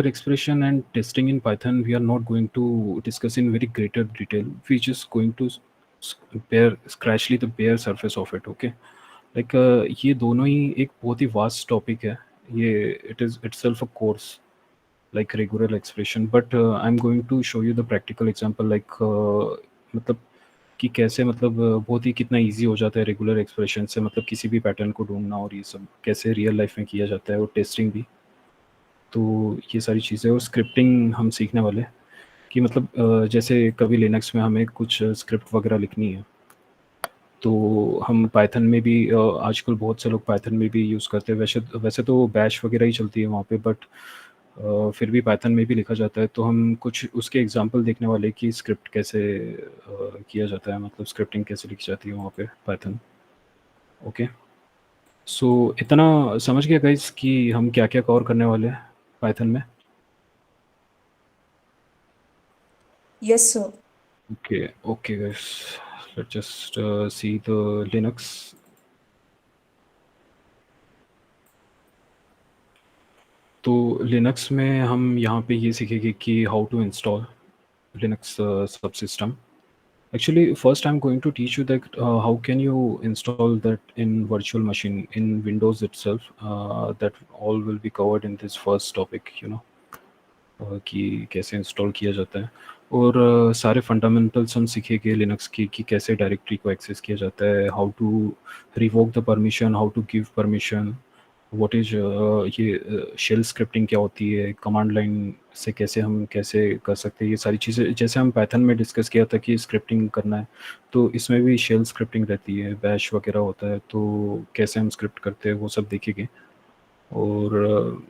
expression and testing in Python, we are not going to discuss in very greater detail. We're just going to scratchly the bare surface of it. Okay, like ये दोनों ही एक बहुत ही vast topic है. ये it is itself a course like regular expression, but I'm going to show you the practical example like मतलब कि कैसे मतलब बहुत ही कितना इजी हो जाता है रेगुलर एक्सप्रेशन से मतलब किसी भी पैटर्न को ढूंढना और ये सब कैसे रियल लाइफ में किया जाता है और टेस्टिंग भी. तो ये सारी चीज़ें और स्क्रिप्टिंग हम सीखने वाले हैं कि मतलब जैसे कभी लिनक्स में हमें कुछ स्क्रिप्ट वगैरह लिखनी है तो हम पाइथन में भी आजकल बहुत से लोग पाइथन में भी यूज़ करते हैं. वैसे वैसे तो बैश वगैरह ही चलती है वहाँ पे, बट फिर भी पाइथन में भी लिखा जाता है. तो हम कुछ उसके एग्जांपल देखने वाले कि स्क्रिप्ट कैसे किया जाता है, मतलब स्क्रिप्टिंग कैसे लिखी जाती है वहाँ पे पाइथन. ओके, सो इतना समझ गया गाइस कि हम क्या क्या कवर करने वाले हैं पाइथन में. Yes, sir. Okay, guys. Let's just see the Linux. तो लिनक्स में हम यहाँ पे ये सीखेंगे कि how to install Linux subsystem. Actually, first I'm going to teach you that how can you install that in virtual machine in Windows itself. That all will be covered in this first topic, कि कैसे install किया जाता है. और सारे fundamentals हम सीखेंगे Linux की कि कैसे डायरेक्टरी को एक्सेस किया जाता है, how to revoke the permission, how to give permission, what is ये शेल स्क्रिप्टिंग क्या होती है, कमांड लाइन से कैसे हम कैसे कर सकते हैं ये सारी चीज़ें. जैसे हम पाइथन में डिस्कस किया था कि स्क्रिप्टिंग करना है, तो इसमें भी शेल स्क्रिप्टिंग रहती है, बैश वगैरह होता है, तो कैसे हम स्क्रिप्ट करते हैं वो सब देखेंगे. और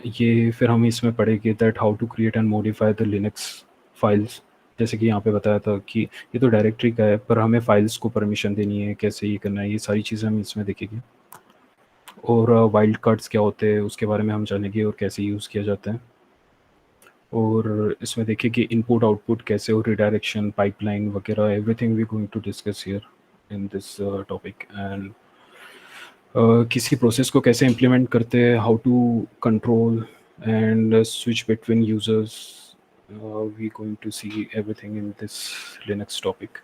ये फिर हम इसमें पढ़ेंगे that how to create and modify the Linux files. जैसे कि यहाँ पे बताया था कि ये तो डायरेक्टरी का है पर हमें फाइल्स को परमिशन देनी है, कैसे ये करना है, ये सारी चीज़ें हम इसमें देखेंगे. और वाइल्ड कार्ड्स क्या होते हैं उसके बारे में हम जानेंगे और कैसे यूज़ किया जाता है. और इसमें देखिए कि इनपुट आउटपुट कैसे और रिडायरेक्शन पाइपलाइन वगैरह everything we going to discuss here in this topic. And किसी प्रोसेस को कैसे इम्प्लीमेंट करते हैं, how to control and switch between users. We going to see everything in this Linux topic.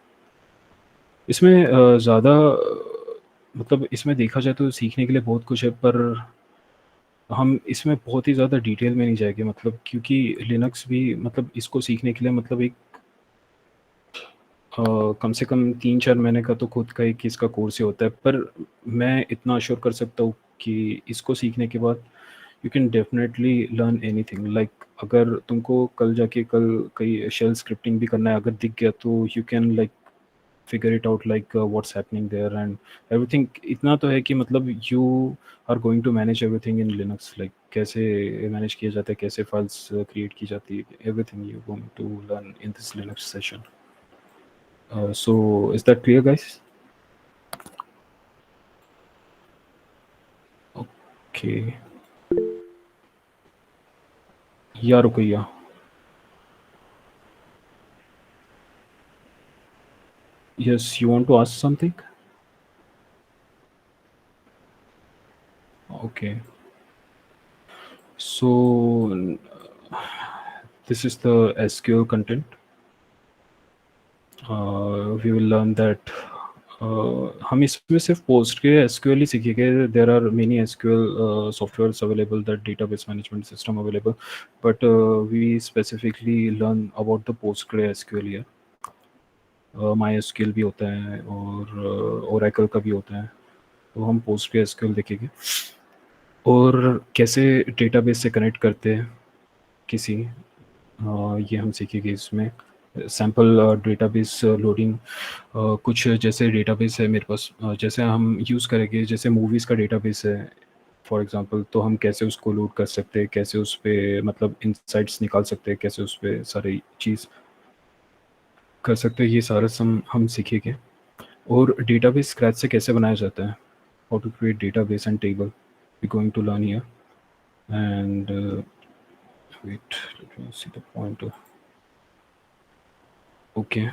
इसमें ज़्यादा मतलब इसमें देखा जाए तो सीखने के लिए बहुत कुछ है, पर हम इसमें बहुत ही ज़्यादा डिटेल में नहीं जाएंगे मतलब क्योंकि लिनक्स भी मतलब इसको सीखने के लिए मतलब एक कम से कम 3-4 महीने का तो खुद का एक इसका कोर्स ही होता है. पर मैं इतना अश्योर कर सकता हूँ कि इसको सीखने के बाद you can definitely learn anything. Like अगर तुमको कल जाके कल कहीं शेल स्क्रिप्टिंग भी करना है अगर दिख गया तो you can like figure it out like what's happening there and everything. इतना तो है कि मतलब you are going to manage everything in Linux, like कैसे manage किया जाता है, कैसे files create की जाती है, everything you're going to learn in this Linux session. So is that clear, guys? Okay. या Ruqaiya. Yes, you want to ask something? Okay. So this is the SQL content. We will learn that हम इसमें सिर्फ post के SQL ही सीखेंगे. There are many SQL softwares available, that database management system available, but we specifically learn about the PostgreSQL here. MySQL भी होता है और ओरेकल का भी होता है, तो हम पोस्टग्रे एसक्यूएल देखेंगे. और कैसे डेटाबेस से कनेक्ट करते हैं किसी, ये हम सीखेंगे इसमें. सैम्पल डेटाबेस लोडिंग, कुछ जैसे डेटाबेस है मेरे पास, जैसे हम यूज़ करेंगे जैसे मूवीज़ का डेटाबेस है फॉर एग्जांपल, तो हम कैसे उसको लोड कर सकते हैं, कैसे उस पर मतलब इंसाइट्स निकाल सकते हैं, कैसे उस पर सारी चीज़ कर सकते हैं, ये सारा हम सीखेंगे. और डेटाबेस स्क्रैच से कैसे बनाया जाता है, how to create database and table, we going to learn here. And wait, let me see the pointer. Okay,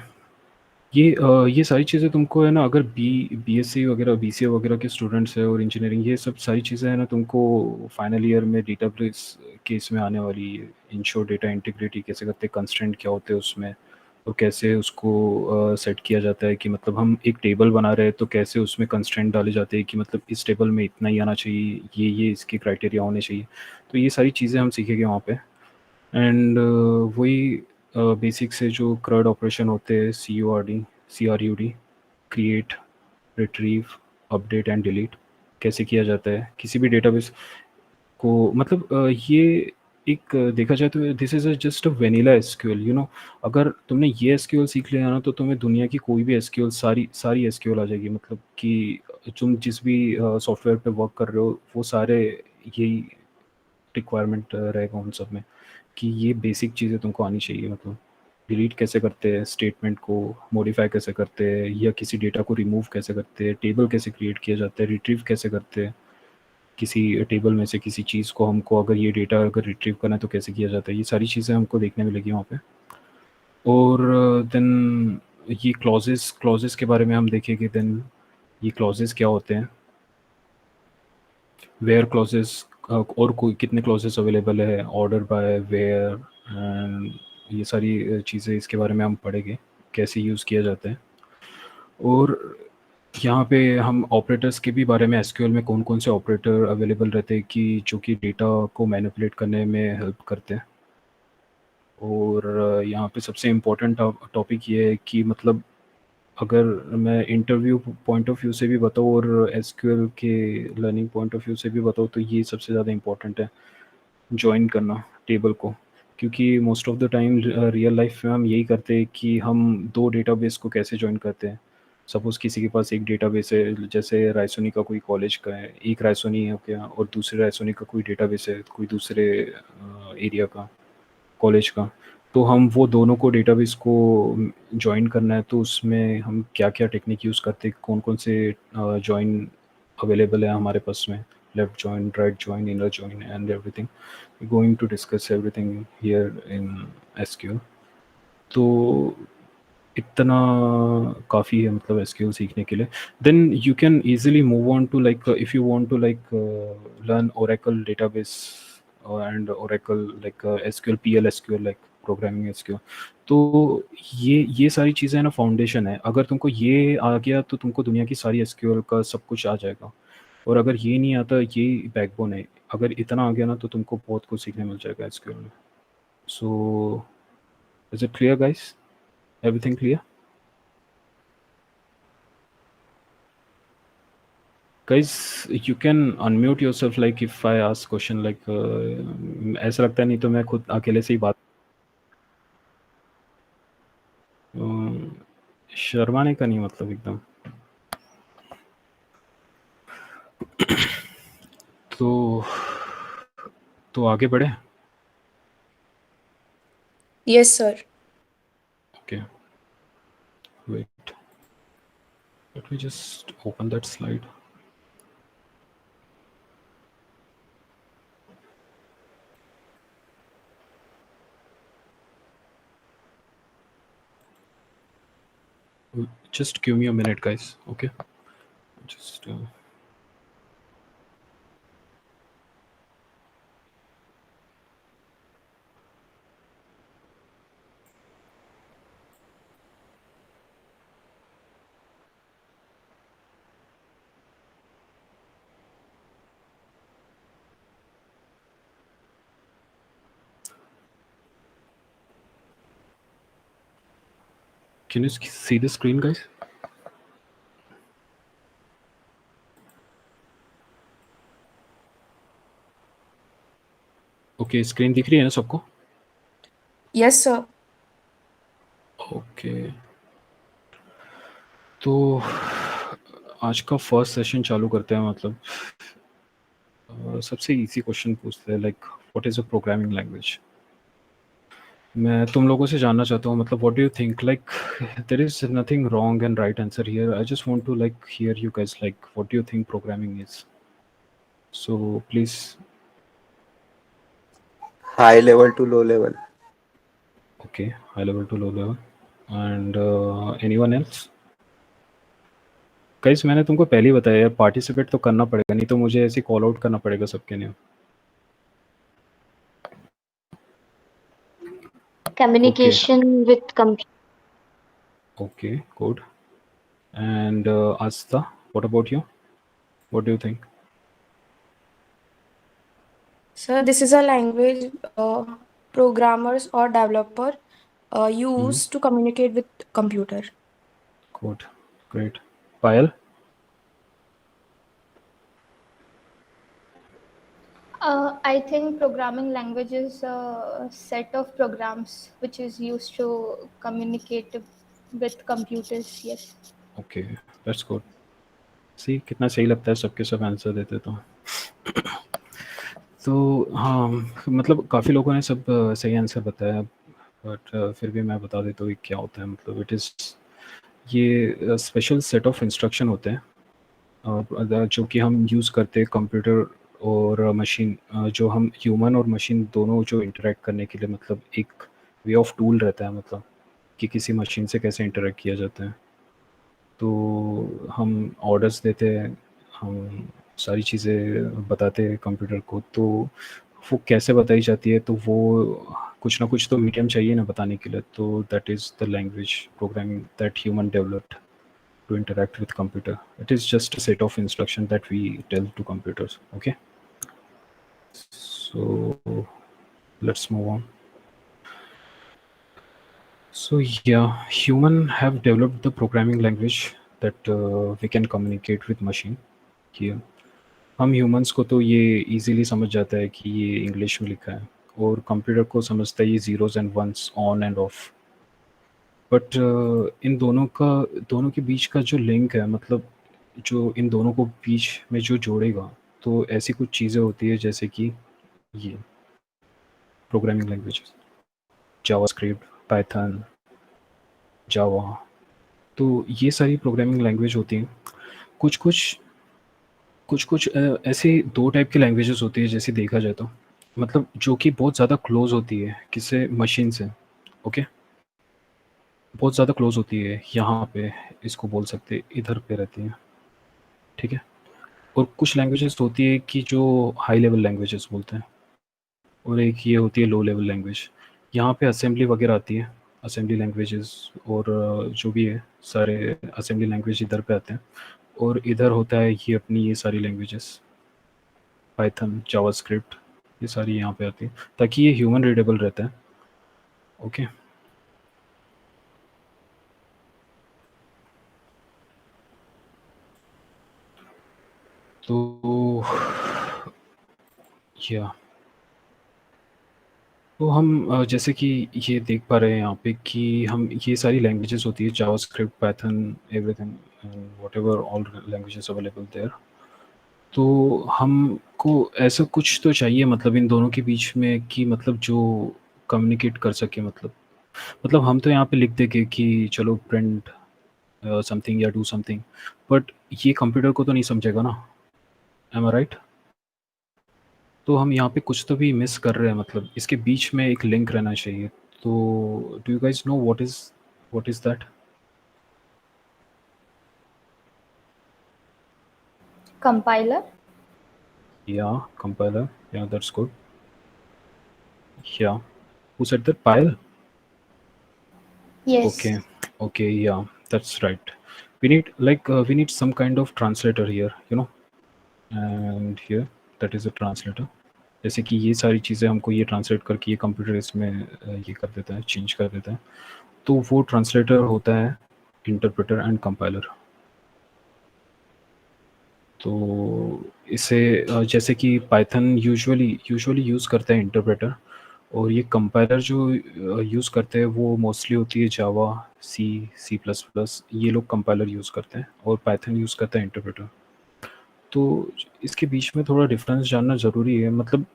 ये सारी चीज़ें तुमको है ना, अगर बीएससी वगैरह बीसीए वगैरह के स्टूडेंट्स है और इंजीनियरिंग, ये सब सारी चीज़ें है ना तुमको फाइनल ईयर में डेटाबेस केस में आने वाली है। इंश्योर डेटा इंटीग्रिटी कैसे करते हैं, कंस्ट्रेंट क्या होते हैं उसमें, और कैसे उसको सेट किया जाता है कि मतलब हम एक टेबल बना रहे हैं तो कैसे उसमें कंस्ट्रेंट डाले जाते हैं कि मतलब इस टेबल में इतना ही आना चाहिए, ये इसके क्राइटेरिया होने चाहिए। तो ये सारी चीज़ें हम सीखेंगे वहाँ पे। एंड वही बेसिक से जो क्रड ऑपरेशन होते हैं, CRUD, create, retrieve, update and delete, कैसे किया जाता है किसी भी डेटाबेस को। मतलब ये एक देखा जाए तो this is just a vanilla SQL, you know. अगर तुमने ये एसक्यूएल सीख लिया ना तो तुम्हें दुनिया की कोई भी एसक्यूएल, सारी सारी एसक्यूएल आ जाएगी। मतलब कि तुम जिस भी सॉफ्टवेयर पे वर्क कर रहे हो वो सारे यही रिक्वायरमेंट रहेगा उन सब में, कि ये बेसिक चीज़ें तुमको आनी चाहिए। मतलब डिलीट कैसे करते हैं, स्टेटमेंट को मॉडिफाई कैसे करते हैं, या किसी डेटा को रिमूव कैसे करते हैं, टेबल कैसे क्रिएट किया जाता है, रिट्रीव कैसे करते हैं किसी टेबल में से किसी चीज़ को, हमको अगर ये डेटा अगर रिट्रीव करना है तो कैसे किया जाता है। ये सारी चीज़ें हमको देखने मिलेगी वहाँ पे। और देन ये क्लॉजेस क्लॉजेस के बारे में हम देखेंगे। देन ये क्लॉजेस क्या होते हैं, वेयर क्लॉजेस, और कोई कितने क्लॉजेस अवेलेबल है, ऑर्डर बाय, वेयर, एंड ये सारी चीज़ें इसके बारे में हम पढ़ेंगे कैसे यूज़ किया जाता है। और यहाँ पे हम ऑपरेटर्स के भी बारे में, एसक्यूएल में कौन कौन से ऑपरेटर अवेलेबल रहते हैं कि जो कि डेटा को मैनिपुलेट करने में हेल्प करते हैं। और यहाँ पे सबसे इम्पोर्टेंट टॉपिक ये है कि मतलब अगर मैं इंटरव्यू पॉइंट ऑफ व्यू से भी बताऊँ और एसक्यूएल के लर्निंग पॉइंट ऑफ व्यू से भी बताऊँ तो ये सबसे ज़्यादा इम्पोर्टेंट है, जॉइन करना टेबल को। क्योंकि most of the time real life में हम यही करते हैं कि हम दो डेटाबेस को कैसे जॉइन करते हैं। सपोज़ किसी के पास एक डेटाबेस है, जैसे रायसोनी का कोई कॉलेज का है, एक रायसोनी है क्या, और दूसरे रायसोनी का कोई डेटाबेस है कोई दूसरे एरिया का, कॉलेज का। तो हम वो दोनों को डेटाबेस को जॉइन करना है तो उसमें हम क्या-क्या टेक्निक यूज़ करते हैं, कौन-कौन से जॉइन अवेलेबल है हमारे पास में, left join, right join, inner join and everything. Going to discuss everything here in SQL. तो इतना काफ़ी है मतलब एसक्यूएल सीखने के लिए। Then you can easily move on to like if you want to like learn Oracle database and Oracle like SQL, PL SQL, like programming SQL. तो ये सारी चीज़ें ना फाउंडेशन है। अगर तुमको ये आ गया तो तुमको दुनिया की सारी एसक्यूएल का सब कुछ आ जाएगा। और अगर ये नहीं आता, ये बैकबोन है। अगर इतना आ गया ना तो तुमको बहुत कुछ सीखने मिल जाएगा एसक्यूएल में। So is it clear guys? Everything clear? Guys, you can unmute yourself like if I ask question like ऐसा लगता है, नहीं तो मैं खुद अकेले से ही बात शर्माने का नहीं, मतलब एकदम। तो आगे बढ़े। Yes, sir. Okay, wait, let me just open that slide. Just give me a minute guys, okay? Just can you see the screen guys? Okay, screen दिख रही है ना सबको? Yes, sir. ओके, तो आज का फर्स्ट सेशन चालू करते हैं। मतलब सबसे इजी क्वेश्चन पूछते हैं, like what is a programming language. मैं तुम लोगों से जानना चाहता हूँ, मतलब what do you think, like there is nothing wrong and right answer here. I just want to like hear you guys, like what do you think programming is. So please. High level to low level. Okay, high level to low level. And anyone else? Guys मैंने तुमको पहले ही बताया यार, participate तो करना पड़ेगा, नहीं तो मुझे ऐसे कॉल आउट करना पड़ेगा सबके लिए। Communication with computer. Okay, good. And Asta, what about you? What do you think? Sir, this is a language programmers or developer use to communicate with computer. Good, great. Payal? I think programming language is a set of programs which is used to communicate with computers. Yes. Okay, that's good. See कितना सही लगता है सबके सब answer देते तो हाँ, मतलब काफ़ी लोगों ने सब सही आंसर बताया, बट फिर भी मैं बता देता हूँ ये क्या होता है। मतलब इट इज़, ये स्पेशल सेट ऑफ इंस्ट्रक्शन होते हैं जो कि हम यूज़ करते हैं कंप्यूटर और मशीन, जो हम ह्यूमन और मशीन दोनों जो इंटरेक्ट करने के लिए, मतलब एक वे ऑफ टूल रहता है, मतलब कि किसी मशीन से कैसे इंटरेक्ट किया जाता है। तो हम ऑर्डर्स देते हैं, हम सारी चीज़ें बताते हैं कंप्यूटर को, तो वो कैसे बताई जाती है, तो वो कुछ ना कुछ तो मीडियम चाहिए ना बताने के लिए। तो that is the language programming that human developed to interact with computer. It is just a set of instruction that we tell to computers. Okay, so let's move on. So yeah, human have developed the programming language that we can communicate with machine here. हम humans को तो ये easily समझ जाता है कि ये English में लिखा है, और कंप्यूटर को समझता है ये zeros and ones, on and off. But इन दोनों के बीच का जो लिंक है, मतलब जो इन दोनों को बीच में जो जोड़ेगा, तो ऐसी कुछ चीज़ें होती है जैसे कि ये प्रोग्रामिंग लैंग्वेजेस, जावास्क्रिप्ट, पाइथन, जावा। तो ये सारी प्रोग्रामिंग लैंग्वेज होती हैं। कुछ ऐसे 2 टाइप की लैंग्वेजेस होती है जैसे देखा जाए तो, मतलब जो कि बहुत ज़्यादा क्लोज़ होती है किससे, मशीन से। ओके, बहुत ज़्यादा क्लोज़ होती है, यहाँ पे इसको बोल सकते इधर पे रहती हैं, ठीक है। और कुछ लैंग्वेजेस होती है कि जो हाई लेवल लैंग्वेजेस बोलते हैं, और एक ये होती है लो लेवल लैंग्वेज। यहाँ पे असेंबली वगैरह आती है, असेंबली लैंग्वेजेस, और जो भी है सारे असेंबली लैंग्वेज इधर पे आते हैं। और इधर होता है ये अपनी ये सारी लैंग्वेजेस, पाइथन, जावास्क्रिप्ट, ये सारी यहाँ पे आती है ताकि ये ह्यूमन रीडेबल रहता है। ओके, तो या तो हम जैसे कि ये देख पा रहे हैं यहाँ पे कि हम ये सारी लैंग्वेजेस होती है, JavaScript, Python, everything and whatever all languages available there. तो हमको ऐसा कुछ तो चाहिए, मतलब इन दोनों के बीच में, कि मतलब जो कम्युनिकेट कर सके। मतलब हम तो यहाँ पे लिख देंगे कि चलो प्रिंट समथिंग या डू समथिंग, बट ये कंप्यूटर को तो नहीं समझेगा ना, एम आई राइट? तो हम यहाँ पे कुछ तो भी मिस कर रहे हैं, मतलब इसके बीच में एक लिंक रहना चाहिए। तो do you guys know what is that? Compiler. या कंपाइलर, या दैट्स गुड। या who said that? Payal? Yes. Okay, yeah, that's right. We need some kind of translator here, and here that is a translator। जैसे कि ये सारी चीज़ें हमको ये ट्रांसलेट करके ये कंप्यूटर इसमें ये कर देता है, चेंज कर देता है। तो वो ट्रांसलेटर होता है इंटरप्रेटर एंड कंपाइलर। तो इसे जैसे कि पाइथन यूजुअली यूज़ करता है इंटरप्रेटर, और ये कंपाइलर जो यूज़ करते हैं वो मोस्टली होती है जावा, सी प्लस प्लस, ये लोग कंपाइलर यूज़ करते हैं, और पाइथन यूज़ करता है इंटरप्रेटर। तो इसके बीच में थोड़ा डिफरेंस जानना ज़रूरी है, मतलब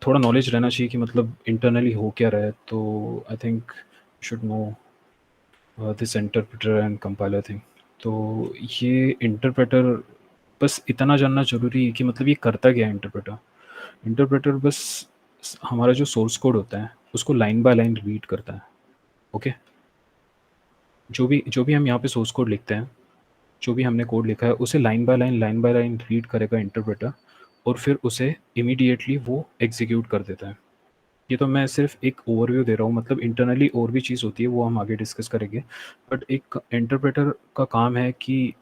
थोड़ा नॉलेज रहना चाहिए कि मतलब इंटरनली हो क्या रहा है। तो I think should know this interpreter and compiler thing. तो ये इंटरप्रेटर, बस इतना जानना ज़रूरी है कि मतलब ये करता क्या है इंटरप्रेटर। इंटरप्रेटर बस हमारा जो सोर्स कोड होता है उसको लाइन बाय लाइन रीड करता है। ओके, जो भी हम यहाँ पे सोर्स कोड लिखते हैं, जो भी हमने कोड लिखा है उसे लाइन बाय लाइन रीड करेगा इंटरप्रेटर, और फिर उसे इमीडिएटली वो एग्जीक्यूट कर देता है। ये तो मैं सिर्फ एक ओवरव्यू दे रहा हूँ, मतलब इंटरनली और भी चीज़ होती है, वो हम आगे डिस्कस करेंगे। बट एक इंटरप्रेटर का काम है कि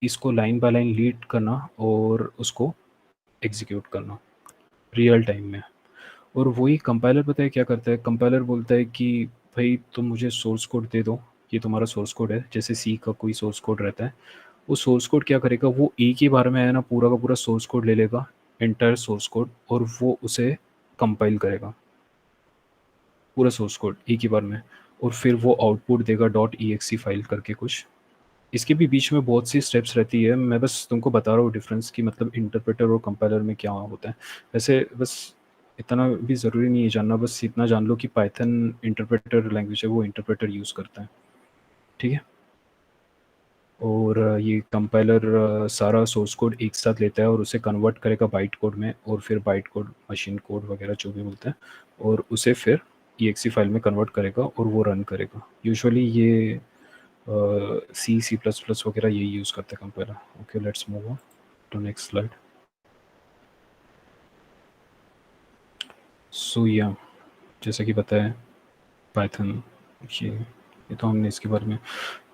इसको लाइन बाय लाइन लीड करना और उसको एग्जीक्यूट करना रियल टाइम में। और वही कंपाइलर पता है क्या करता है, कंपाइलर बोलता है कि भाई तुम मुझे सोर्स कोड दे दो, ये तुम्हारा सोर्स कोड है, जैसे सी का कोई सोर्स कोड रहता है। वो सोर्स कोड क्या करेगा, वो एक ही बार में है ना पूरा का पूरा सोर्स कोड ले लेगा, एंटायर सोर्स कोड, और वो उसे कंपाइल करेगा पूरा सोर्स कोड एक ही बार में, और फिर वो आउटपुट देगा डॉट ई फाइल करके कुछ। इसके भी बीच में बहुत सी स्टेप्स रहती है, मैं बस तुमको बता रहा हूँ डिफरेंस कि मतलब इंटरप्रेटर और कंपाइलर में क्या होता है। वैसे बस इतना भी ज़रूरी नहीं है जानना, बस इतना जान लो कि पाइथन इंटरप्रेटर लैंग्वेज है, वो इंटरप्रेटर यूज़ करता है, ठीक है। और ये कंपाइलर सारा सोर्स कोड एक साथ लेता है और उसे कन्वर्ट करेगा बाइट कोड में, और फिर बाइट कोड मशीन कोड वगैरह जो भी बोलते हैं, और उसे फिर ई फाइल में कन्वर्ट करेगा और वो रन करेगा। यूजुअली ये सी प्लस प्लस वगैरह यही यूज़ करते हैं compiler. Okay, let's move on to next slide. So या जैसा कि बताया पाइथन, ये तो हमने इसके बारे में।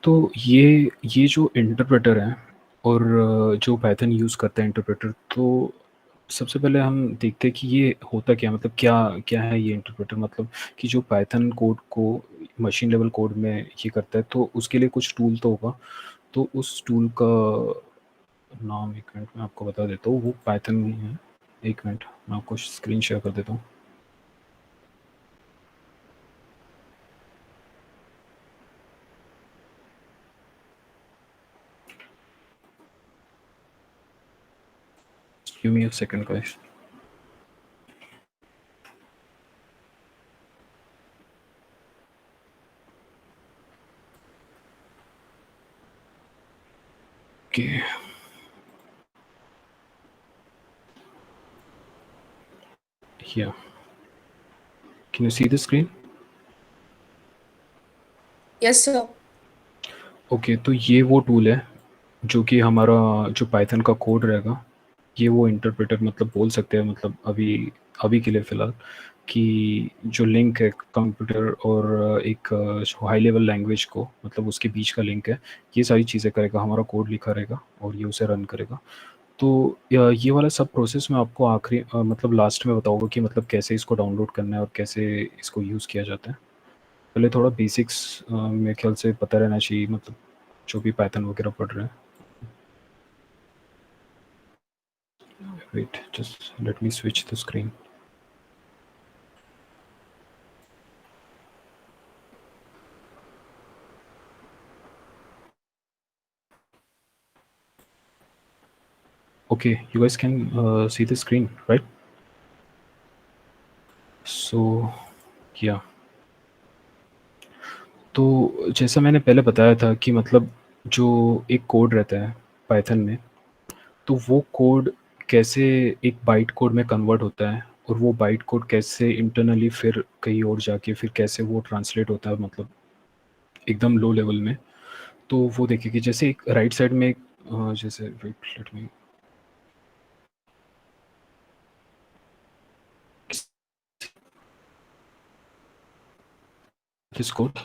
तो ये जो इंटरप्रेटर है और जो पाइथन यूज़ करता है इंटरप्रेटर, तो सबसे पहले हम देखते हैं कि ये होता क्या, मतलब क्या क्या है ये इंटरप्रेटर। मतलब कि जो पाइथन कोड को मशीन लेवल कोड में ये करता है, तो उसके लिए कुछ टूल तो होगा। तो उस टूल का नाम एक मिनट में आपको बता देता हूँ, वो पाइथन में है। एक मिनट, मैं आपको स्क्रीन शेयर कर देता हूँ। Give me a second, guys. Okay. Here. Can you see the screen? Yes, sir. Okay, तो ये वो टूल है जो कि हमारा जो पाइथन का कोड रहेगा, ये वो इंटरप्रेटर मतलब बोल सकते हैं, मतलब अभी अभी के लिए फ़िलहाल, कि जो लिंक है कंप्यूटर और एक हाई लेवल लैंग्वेज को, मतलब उसके बीच का लिंक है, ये सारी चीज़ें करेगा, हमारा कोड लिखा रहेगा और ये उसे रन करेगा। तो ये वाला सब प्रोसेस मैं आपको आखिरी मतलब लास्ट में बताऊँगा कि मतलब कैसे इसको डाउनलोड करना है और कैसे इसको यूज़ किया जाता है। पहले थोड़ा बेसिक्स मेरे ख्याल से पता रहना चाहिए, मतलब जो भी पाइथन वगैरह पढ़ रहे हैं। Wait, just let me switch the screen. Okay, you guys can see the screen, right? So, yeah. तो जैसा मैंने पहले बताया था कि मतलब जो एक कोड रहता है पाइथन में, तो वो कोड कैसे एक बाइट कोड में कन्वर्ट होता है, और वो बाइट कोड कैसे इंटरनली फिर कहीं और जाके फिर कैसे वो ट्रांसलेट होता है, मतलब एकदम लो लेवल में। तो वो देखिए कि जैसे एक राइट साइड में जैसे wait let me this code,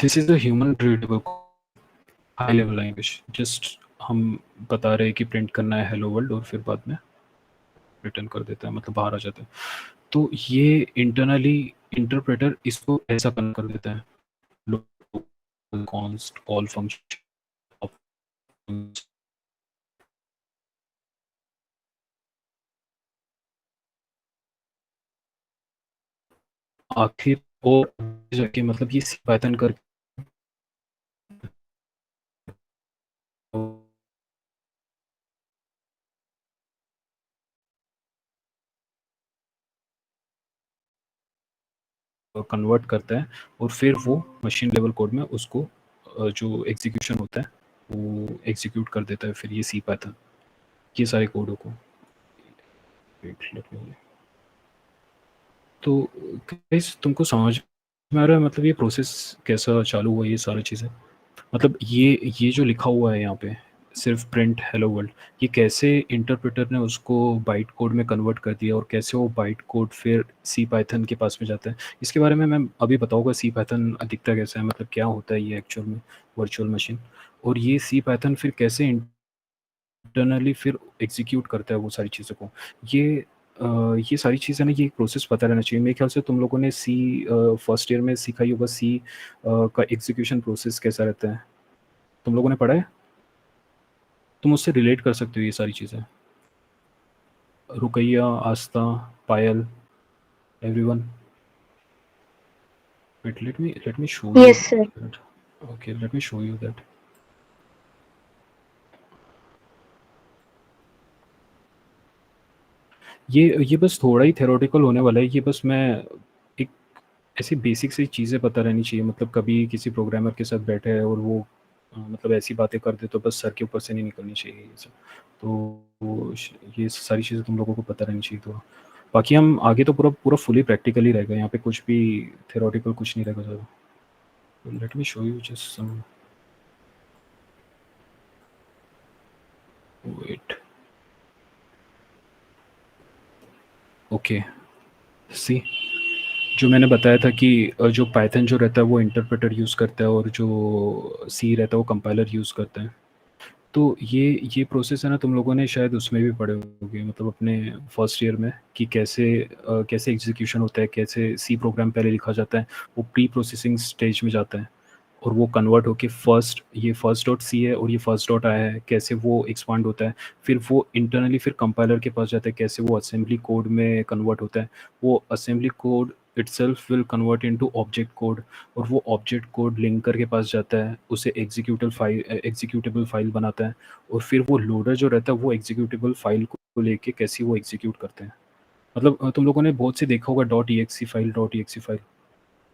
this is a human readable high level language. Just हम बता रहे हैं कि प्रिंट करना है हेलो वर्ल्ड, और फिर बाद में रिटर्न कर देता है, मतलब बाहर आ जाता है। तो ये इंटरनली इंटरप्रेटर इसको ऐसा कर देता है, कॉन्स्ट ऑल फंक्शन। आखिर और जाके मतलब ये पाइथन कर कन्वर्ट करता है, और फिर वो मशीन लेवल कोड में उसको जो एग्जीक्यूशन होता है वो एग्जीक्यूट कर देता है, फिर ये सी पाइथन ये सारे कोडों को। Wait, let me- तो guys, तुमको समझ हमारा मतलब ये प्रोसेस कैसा चालू हुआ, ये सारी चीज़ें, मतलब ये जो लिखा हुआ है यहाँ पे सिर्फ प्रिंट हेलो वर्ल्ड, ये कैसे इंटरप्रेटर ने उसको बाइट कोड में कन्वर्ट कर दिया और कैसे वो बाइट कोड फिर सी पाइथन के पास में जाता है, इसके बारे में मैं अभी बताऊंगा। सी पाइथन दिखता कैसा है, मतलब क्या होता है ये एक्चुअल में वर्चुअल मशीन, और ये सी पाइथन फिर कैसे इंटरनली फिर एग्जीक्यूट करता है वो सारी चीज़ों को। ये सारी चीज़ें ना, ये एक प्रोसेस पता रहना चाहिए। मेरे ख्याल से तुम लोगों ने सी फर्स्ट ईयर में सीखा ही होगा, सी का एग्जीक्यूशन प्रोसेस कैसा रहता है, तुम लोगों ने पढ़ा है? तुम उससे रिलेट कर सकते हो ये सारी चीज़ें। रुकैया, आस्था, पायल, everyone. Wait, let me show you Yes, sir. that. Okay, let me show you that. ये बस थोड़ा ही थ्योरेटिकल होने वाला है, ये बस मैं एक ऐसी बेसिक सी चीज़ें पता रहनी चाहिए। मतलब कभी किसी प्रोग्रामर के साथ बैठे हैं और वो मतलब ऐसी बातें कर दे तो बस सर के ऊपर से नहीं निकलनी चाहिए ये सब। तो ये सारी चीज़ें तुम लोगों को पता रहनी चाहिए। तो बाकी हम आगे तो पूरा पूरा फुली प्रैक्टिकल ही रहेगा, यहाँ पे कुछ भी थ्योरेटिकल कुछ नहीं रहेगा ज़्यादा। Let me show you just some, wait, okay, see, जो मैंने बताया था कि जो पाइथन जो रहता है वो इंटरप्रेटर यूज़ करता है और जो सी रहता है वो कंपाइलर यूज़ करता है। तो ये प्रोसेस है ना, तुम लोगों ने शायद उसमें भी पढ़े होंगे, मतलब अपने फर्स्ट ईयर में, कि कैसे एग्जीक्यूशन होता है, कैसे सी प्रोग्राम पहले लिखा जाता है, वो प्री प्रोसेसिंग स्टेज में जाता है और वो कन्वर्ट होके फर्स्ट डॉट सी है और ये फर्स्ट डॉट आया है, कैसे वो एक्सपांड होता है, फिर वो इंटरनली फिर कंपाइलर के पास जाता है, कैसे वो असेंबली कोड में कन्वर्ट होता है, वो assembly code itself will convert into object code, और वो ऑब्जेक्ट कोड लिंकर के पास जाता है, उसे एग्जीक्यूटेबल फाइल बनाता है, और फिर वो लोडर जो रहता है वो एग्जीक्यूटेबल फाइल को लेके कैसे वो एग्जीक्यूट करते हैं। मतलब तुम लोगों ने बहुत से देखा होगा डॉट ई एक्स ई फाइल,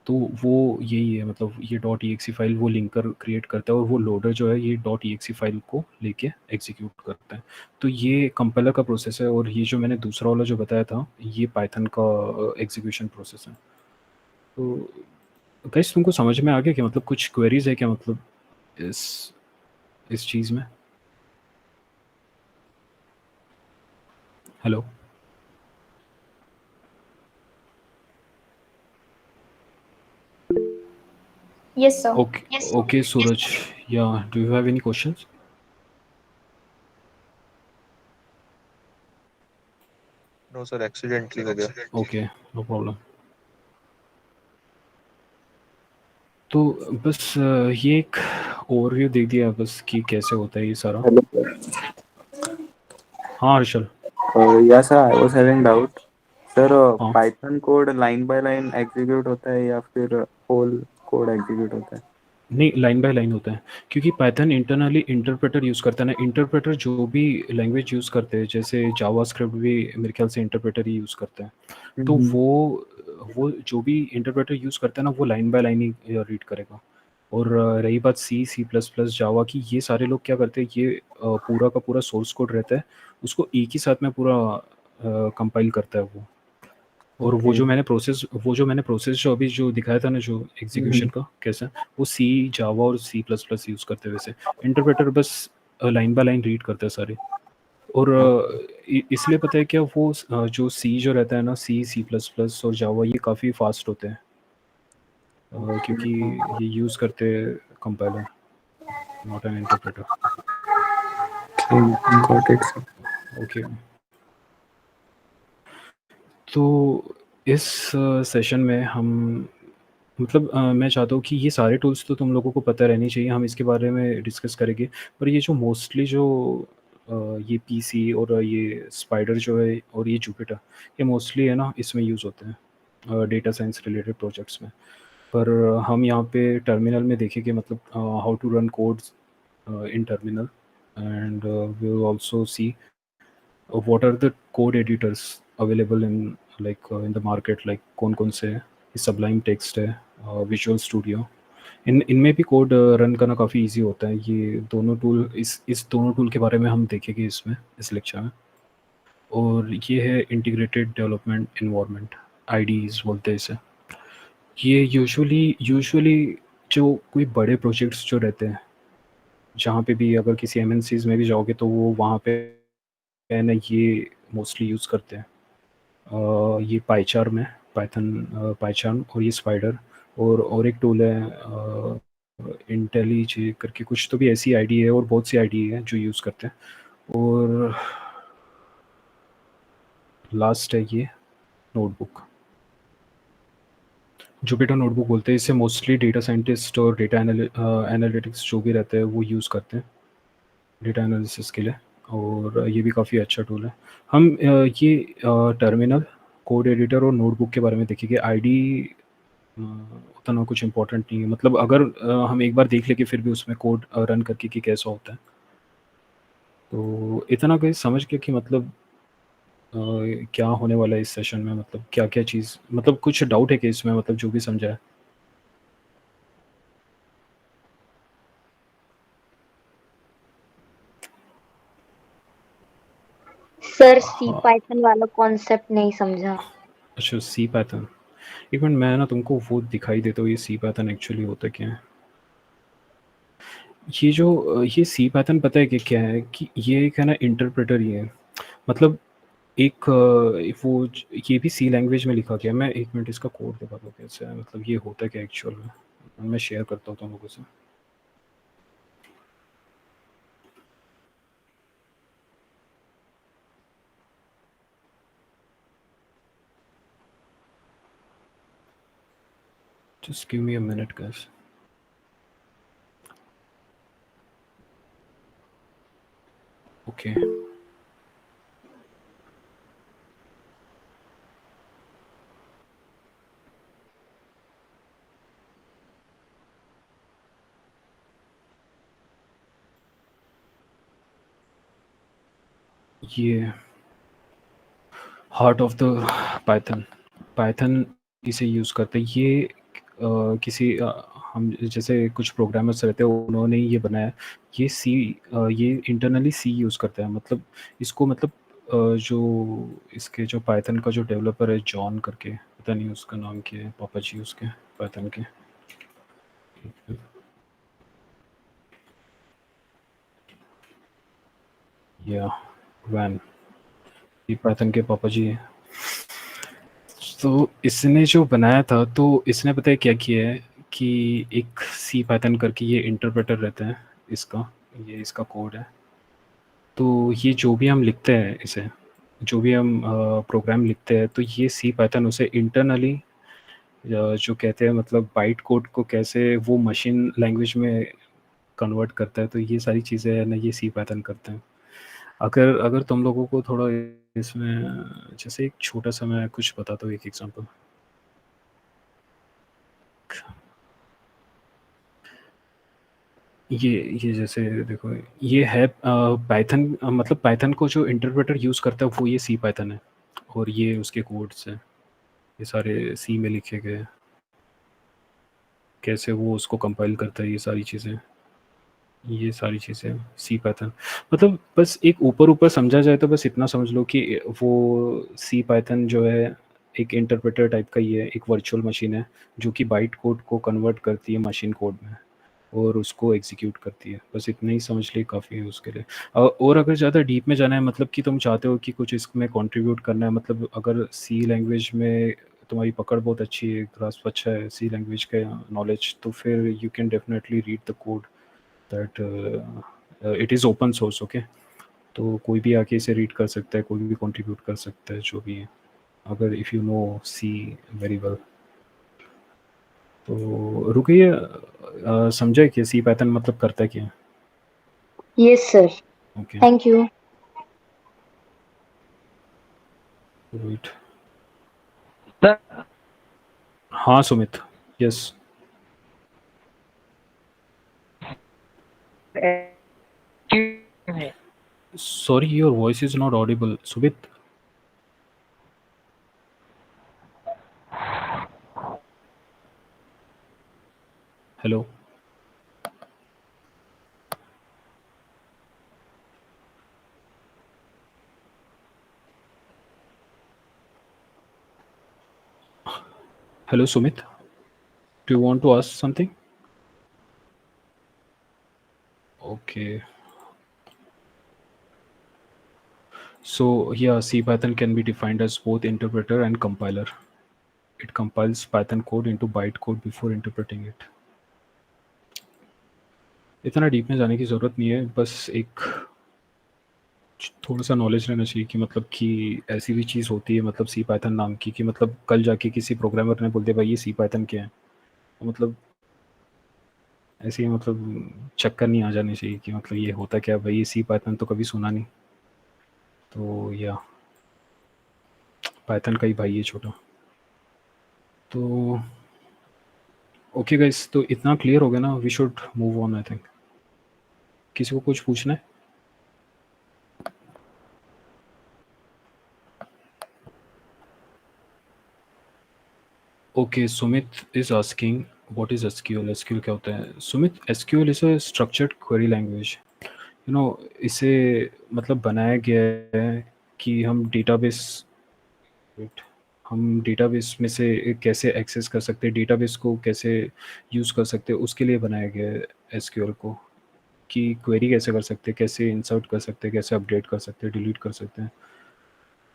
तो वो यही है, मतलब ये डॉट ई फाइल वो लिंकर क्रिएट करता है और वो लोडर जो है ये डॉट ई फाइल को लेके एग्जीक्यूट करता है। तो ये कंपाइलर का प्रोसेस है, और ये जो मैंने दूसरा वाला जो बताया था ये पाइथन का एग्जीक्यूशन प्रोसेस है। तो गाइस तुमको समझ में आ गया क्या, मतलब कुछ क्वेरीज है क्या, मतलब इस चीज़ में? Hello, Yes, sir. Okay Suraj, yeah do you have any questions? No sir, accidentally हो गया। Okay, no problem. तो बस ये एक ओवरव्यू दे दिया बस कि कैसे होता है ये सारा। Hello, sir. हाँ Harshal. Yeah, sir, I was having doubt. Sir, हाँ, Python code line by line execute होता है या फिर whole code execute होता है? नहीं, लाइन बाय लाइन होता है, क्योंकि पाइथन इंटरनली इंटरप्रेटर यूज़ करता है ना। इंटरप्रेटर जो भी लैंग्वेज यूज़ करते हैं, जैसे जावास्क्रिप्ट भी मेरे ख्याल से इंटरप्रेटर ही यूज़ करता है। तो वो जो भी इंटरप्रेटर यूज़ करता है ना, वो line by line he read करेगा। और रही बात सी सी प्लस प्लस जावा की, ये सारे लोग क्या करते हैं, ये पूरा का पूरा सोर्स कोड रहता है, उसको एक ही साथ में पूरा कंपाइल करता है वो। और वो Okay. जो मैंने प्रोसेस जो अभी जो दिखाया था ना, जो एग्जीक्यूशन का कैसा, वो सी जावा और सी प्लस प्लस यूज़ करते हैं। वैसे इंटरप्रेटर बस लाइन बाय लाइन रीड करता है सारे। और इसलिए पता है क्या, वो जो सी जो रहता है ना, सी सी प्लस प्लस और जावा, ये काफ़ी फास्ट होते हैं क्योंकि ये यूज़ करते हैं compiler, not an interpreter. Okay, got it, sir. Okay, तो इस सेशन में हम, मतलब मैं चाहता हूँ कि ये सारे टूल्स तो तुम लोगों को पता रहनी चाहिए, हम इसके बारे में डिस्कस करेंगे। पर ये जो मोस्टली जो ये पीसी और ये स्पाइडर जो है और ये जुपिटर, ये मोस्टली है ना इसमें यूज़ होते हैं डेटा साइंस रिलेटेड प्रोजेक्ट्स में। पर हम यहाँ पे टर्मिनल में देखेंगे, मतलब how to run codes in terminal, and we will also see what are the code editors available in in the market, like कौन से हैं? Sublime Text है, Visual Studio, इनमें भी कोड रन करना काफ़ी इजी होता है। ये दोनों टूल, इस दोनों टूल के बारे में हम देखेंगे इसमें, इस लेक्चर में। और ये है इंटीग्रेटेड डेवलपमेंट इन्वायरमेंट, IDEs बोलते हैं इसे। ये यूजुअली जो कोई बड़े प्रोजेक्ट्स जो रहते हैं, जहाँ पे भी अगर किसी एमएनसीज़ में भी जाओगे तो वो वहाँ पे है ना ये मोस्टली यूज़ करते हैं। ये पाइचार्म है, पाइचार्म और ये स्पाइडर और एक टूल है इंटेलीजे करके कुछ, तो भी ऐसी आईडी है और बहुत सी आईडी है जो यूज़ करते हैं। और लास्ट है ये नोटबुक, जुपिटर नोटबुक बोलते हैं इसे। मोस्टली डेटा साइंटिस्ट और डेटा एनालिटिक्स जो भी रहते हैं वो यूज़ करते हैं डेटा एनालिसिस के लिए, और ये भी काफ़ी अच्छा टूल है। हम ये टर्मिनल, कोड एडिटर और नोटबुक के बारे में देखेंगे। आईडी उतना कुछ इम्पोर्टेंट नहीं है, मतलब अगर हम एक बार देख लें कि फिर भी उसमें कोड रन करके कि कैसा होता है, तो इतना कोई समझ के कि मतलब क्या होने वाला है इस सेशन में, मतलब क्या क्या चीज़, मतलब कुछ डाउट है कि इसमें, मतलब जो भी समझा है। सर सी हाँ, पाइथन वाला कॉन्सेप्ट नहीं समझा। अच्छा सी पैटर्न, एक मिनट मैं ना तुमको वो दिखाई देता हूँ ये सी पैटर्न एक्चुअली होता क्या है। ये जो ये सी पैटर्न पता है कि क्या है, कि ये एक है ना इंटरप्रेटर ही है, मतलब एक ये भी सी लैंग्वेज में लिखा गया है। मैं एक मिनट इसका कोड दिखाता हूँ कैसे है, मतलब ये होता है क्या एक्चुअल में, मैं शेयर करता हूँ तुम लोगों से। Just give me a minute guys. Okay, ये heart of the Python, Python इसे यूज़ करते हैं। ये किसी हम जैसे कुछ प्रोग्रामर्स रहते हैं उन्होंने ये बनाया। ये सी ये इंटरनली सी यूज़ करता है, मतलब इसको मतलब जो इसके जो पाइथन का जो डेवलपर है जॉन करके, पता नहीं उसका नाम क्या है, पापा जी उसके पाइथन के। या वैन, ये पाइथन के पापा जी हैं। तो इसने जो बनाया था, तो इसने पता है क्या किया है कि एक सी पाइथन करके ये इंटरप्रेटर रहता है इसका, ये इसका कोड है। तो ये जो भी हम लिखते हैं इसे, जो भी हम प्रोग्राम लिखते हैं, तो ये सी पाइथन उसे इंटरनली जो कहते हैं मतलब बाइट कोड को कैसे वो मशीन लैंग्वेज में कन्वर्ट करता है, तो ये सारी चीज़ें है ना ये सी पाइथन करते हैं। अगर अगर तुम लोगों को थोड़ा इसमें जैसे एक छोटा सा मैं कुछ बताता हूँ, एक एग्जांपल। ये जैसे देखो, ये है पाइथन, मतलब पाइथन को जो इंटरप्रेटर यूज़ करता है वो ये सी पाइथन है, और ये उसके कोड्स हैं, ये सारे सी में लिखे गए हैं, कैसे वो उसको कंपाइल करता है, ये सारी चीज़ें, ये सारी चीज़ें सी पाइथन। मतलब बस एक ऊपर ऊपर समझा जाए तो बस इतना समझ लो कि वो सी पाइथन जो है एक इंटरप्रेटर टाइप का ही है, एक वर्चुअल मशीन है जो कि बाइट कोड को कन्वर्ट करती है मशीन कोड में और उसको एग्जीक्यूट करती है। बस इतना ही समझ लिए काफ़ी है उसके लिए। और अगर ज़्यादा डीप में जाना है, मतलब कि तुम चाहते हो कि कुछ इसमें कंट्रीब्यूट करना है, मतलब अगर सी लैंग्वेज में तुम्हारी पकड़ बहुत अच्छी है, ग्रास्प अच्छा है सी लैंग्वेज का नॉलेज, तो फिर you can definitely read the code that it is open source. Okay, तो कोई भी आके इसे रीड कर सकता है, कोई भी कंट्रीब्यूट कर सकता है जो भी है, अगर if you know C very well. तो रुकिए, समझे कि सी पैटर्न मतलब करता क्या है। Yes sir, okay, thank you. Wait. हाँ Sumit, yes. Sorry your voice is not audible Sumit. Hello, hello Sumit. Do you want to ask something? Okay. So yeah, CPython can be defined as both interpreter and compiler. It compiles Python code into bytecode before interpreting it. इतना deep में जाने की ज़रूरत नहीं है, बस एक थोड़ा सा नॉलेज रहना चाहिए कि मतलब कि ऐसी भी चीज़ होती है मतलब सी पाइथन नाम की, कि मतलब कल जाके किसी प्रोग्रामर ने बोल दिया भाई ये सी पाइथन क्या है, तो मतलब ऐसे ही मतलब चक्कर नहीं आ जानी चाहिए कि मतलब ये होता क्या भाई, ये सी पाइथन तो कभी सुना नहीं, तो या पाइथन का ही भाई है छोटा। तो ओके गाइस, तो इतना क्लियर हो गया ना, we should move on I think. किसी को कुछ पूछना है? Okay, Sumit is asking what is SQL. SQL क्या होता है Sumit? SQL is a structured query language. You know, इसे मतलब बनाया गया है कि हम डेटाबेस में से कैसे एक्सेस कर सकते हैं, डेटाबेस को कैसे यूज़ कर सकते हैं, उसके लिए बनाया गया है एसक्यूएल को, कि क्वेरी कैसे कर सकते हैं, कैसे इंसर्ट कर सकते हैं, कैसे अपडेट कर सकते हैं, डिलीट कर सकते हैं।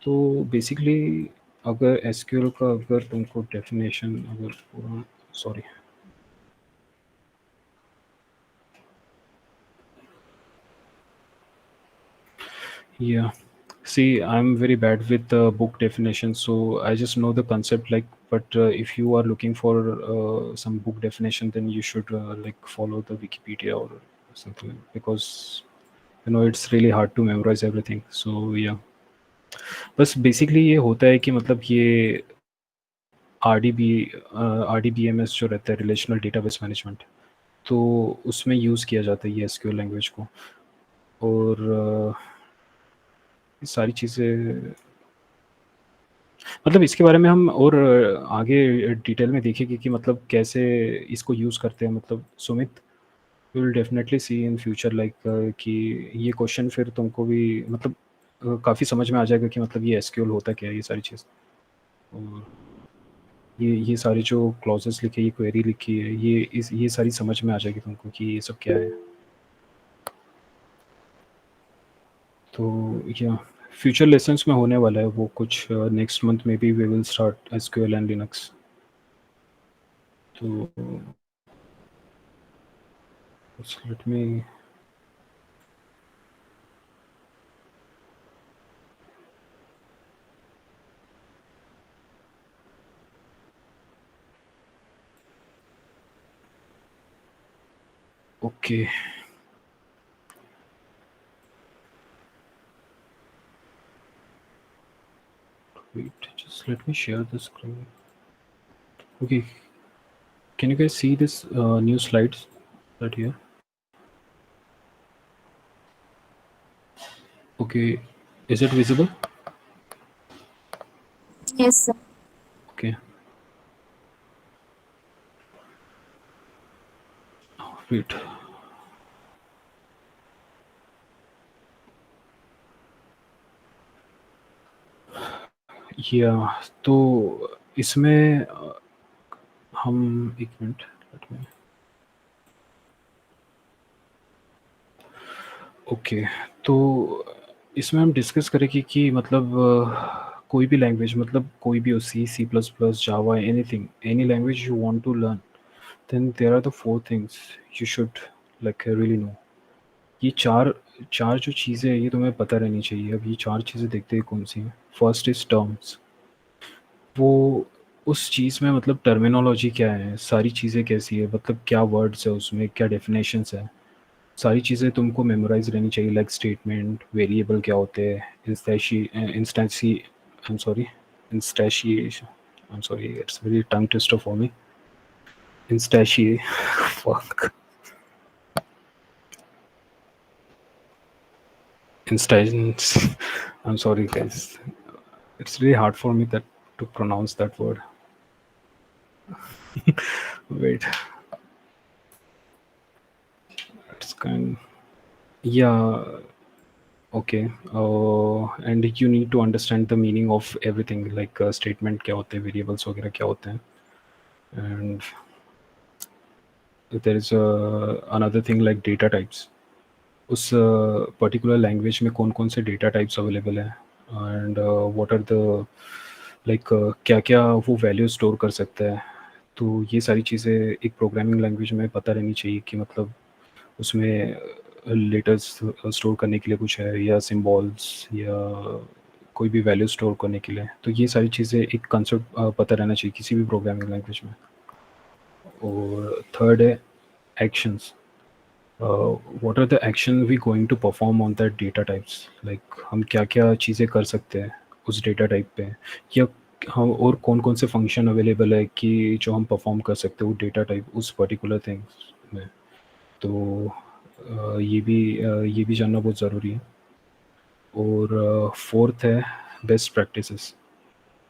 तो बेसिकली अगर एसक्यूएल का अगर तुमको डेफिनेशन अगर पूरा sorry yeah, see, I'm very bad with book definition, so I just know the concept like, but if you are looking for some book definition, then you should like follow the Wikipedia or something, because you know it's really hard to memorize everything. So yeah, बस basically ये होता है कि मतलब ये RDBMS जो रहता है, रिलेशनल डेटाबेस मैनेजमेंट, तो उसमें यूज़ किया जाता है ये एसक्यूएल लैंग्वेज को। और सारी चीज़ें मतलब इसके बारे में हम और आगे डिटेल में देखेंगे कि मतलब कैसे इसको यूज़ करते हैं। मतलब Sumit, you will definitely see in future like कि ये क्वेश्चन फिर तुमको भी मतलब काफ़ी समझ में आ जाएगा कि मतलब ये एसक्यूएल होता क्या है, ये सारी चीज़। और ये सारी जो क्लॉजेस लिखे, ये क्वेरी लिखी है, ये सारी समझ में आ जाएगी तुमको कि ये सब क्या है। तो या फ्यूचर लेसन्स में होने वाला है वो कुछ नेक्स्ट मंथ में भी we will start SQL and Linux. तो let me okay, wait, just let me share the screen. Okay, can you guys see this new slides right here? Okay, is it visible? Yes, sir. Okay, wait, तो इसमें हम एक minute, let me okay, तो इसमें हम discuss करेंगे कि मतलब कोई भी लैंग्वेज, मतलब कोई भी हो, C plus plus, Java, anything, any language you want to learn, then there are the 4 things you should like really know. ये चार जो चीज़ें हैं ये तुम्हें पता रहनी चाहिए। अब ये 4 चीज़ें देखते हैं कौन सी हैं। फर्स्ट इज़ टर्म्स, वो उस चीज़ में मतलब टर्मिनोलॉजी क्या है, सारी चीज़ें कैसी है, मतलब क्या वर्ड्स है उसमें, क्या डेफिनेशंस है, सारी चीज़ें तुमको मेमोराइज रहनी चाहिए। लाइक स्टेटमेंट, वेरिएबल क्या होते हैं, it's very tongue twister for me, इंस्टैशी fuck, instance, I'm sorry guys, it's really hard for me that to pronounce that word. Wait, it's kind, yeah, okay, and you need to understand the meaning of everything, like statement क्या होते हैं, variables वगैरह क्या होते हैं, and there is another thing like data types. उस particular language में कौन कौन से डेटा टाइप्स अवेलेबल हैं and what are the like क्या क्या वो वैल्यू स्टोर कर सकता है। तो ये सारी चीज़ें एक प्रोग्रामिंग लैंग्वेज में पता रहनी चाहिए कि मतलब उसमें लेटर्स स्टोर करने के लिए कुछ है या सिंबल्स या कोई भी वैल्यू स्टोर करने के लिए। तो ये सारी चीज़ें एक कंसेप्ट पता रहना चाहिए किसी भी प्रोग्रामिंग लैंग्वेज में। और थर्ड है actions. What are the action we going to perform on that data types, like हम क्या क्या चीज़ें कर सकते हैं उस डेटा टाइप पे, या हम और कौन कौन से फंक्शन अवेलेबल है कि जो हम परफॉर्म कर सकते हैं वो डेटा टाइप उस पर्टिकुलर थिंग्स में। तो ये भी जानना बहुत ज़रूरी है। और फोर्थ है बेस्ट प्रैक्टिसेस।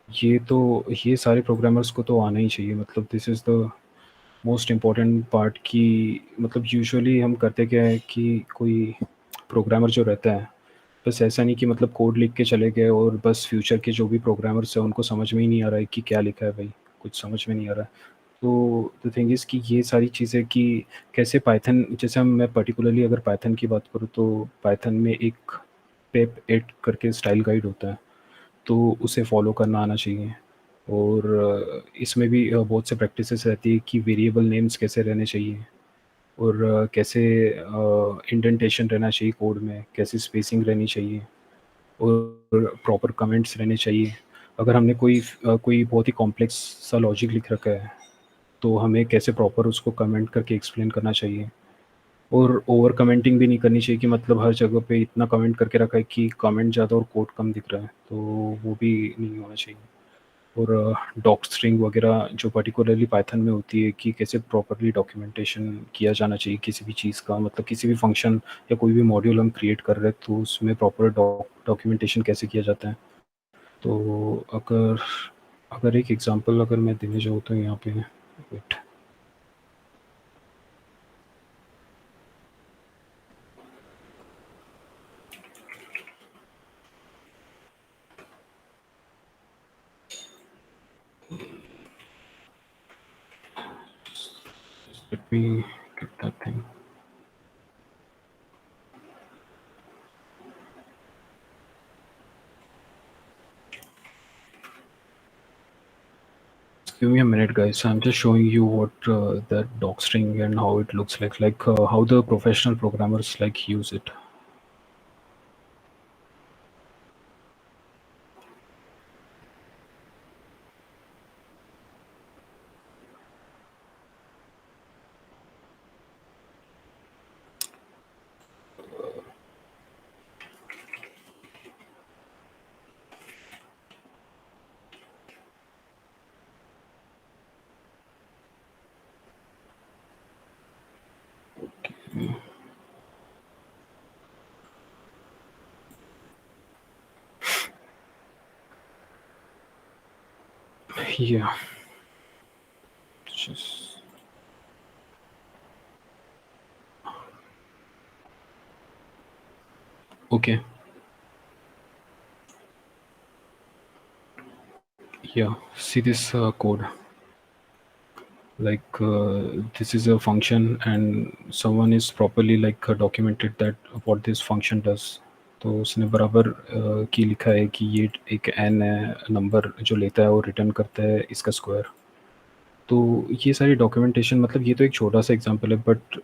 ये सारे प्रोग्रामर्स को तो आना ही चाहिए, मतलब this is the most important part. कि मतलब यूजुअली हम करते क्या है कि कोई प्रोग्रामर जो रहता है, बस ऐसा नहीं कि मतलब कोड लिख के चले गए और बस फ्यूचर के जो भी प्रोग्रामर्स हैं उनको समझ में ही नहीं आ रहा है कि क्या लिखा है भाई, कुछ समझ में नहीं आ रहा है। तो द थिंग इज़ कि ये सारी चीज़ें कि कैसे पाइथन, जैसे हम मैं पर्टिकुलरली अगर पाइथन की बात करूँ तो पाइथन में एक पेप 8 करके स्टाइल गाइड होता है, तो उसे फॉलो करना आना चाहिए। और इसमें भी बहुत से प्रैक्टिसेस रहती है कि वेरिएबल नेम्स कैसे रहने चाहिए और कैसे इंडेंटेशन रहना चाहिए कोड में, कैसे स्पेसिंग रहनी चाहिए और प्रॉपर कमेंट्स रहने चाहिए। अगर हमने कोई बहुत ही कॉम्प्लेक्स सा लॉजिक लिख रखा है तो हमें कैसे प्रॉपर उसको कमेंट करके एक्सप्लेन करना चाहिए। और ओवर कमेंटिंग भी नहीं करनी चाहिए कि मतलब हर जगह पे इतना कमेंट करके रखा है कि कमेंट ज़्यादा और कोड कम दिख रहा है, तो वो भी नहीं होना चाहिए। और डॉक स्ट्रिंग वगैरह जो पर्टिकुलरली पाइथन में होती है कि कैसे प्रॉपर्ली डॉक्यूमेंटेशन किया जाना चाहिए किसी भी चीज़ का, मतलब किसी भी फंक्शन या कोई भी मॉड्यूल हम क्रिएट कर रहे हैं तो उसमें प्रॉपर डॉक्यूमेंटेशन कैसे किया जाता है। तो अगर अगर एक एग्जांपल अगर मैं देने जाऊँ तो यहाँ पे wait, let me get that thing. Give me a minute, guys. I'm just showing you what that doc string and how it looks like how the professional programmers like use it. Yeah, just okay. Yeah, see this code. Like this is a function and someone is properly like documented that what this function does. तो उसने बराबर की लिखा है कि ये एक n है नंबर जो लेता है और रिटर्न करता है इसका स्क्वायर। तो ये सारी डॉक्यूमेंटेशन, मतलब ये तो एक छोटा सा एग्जांपल है, बट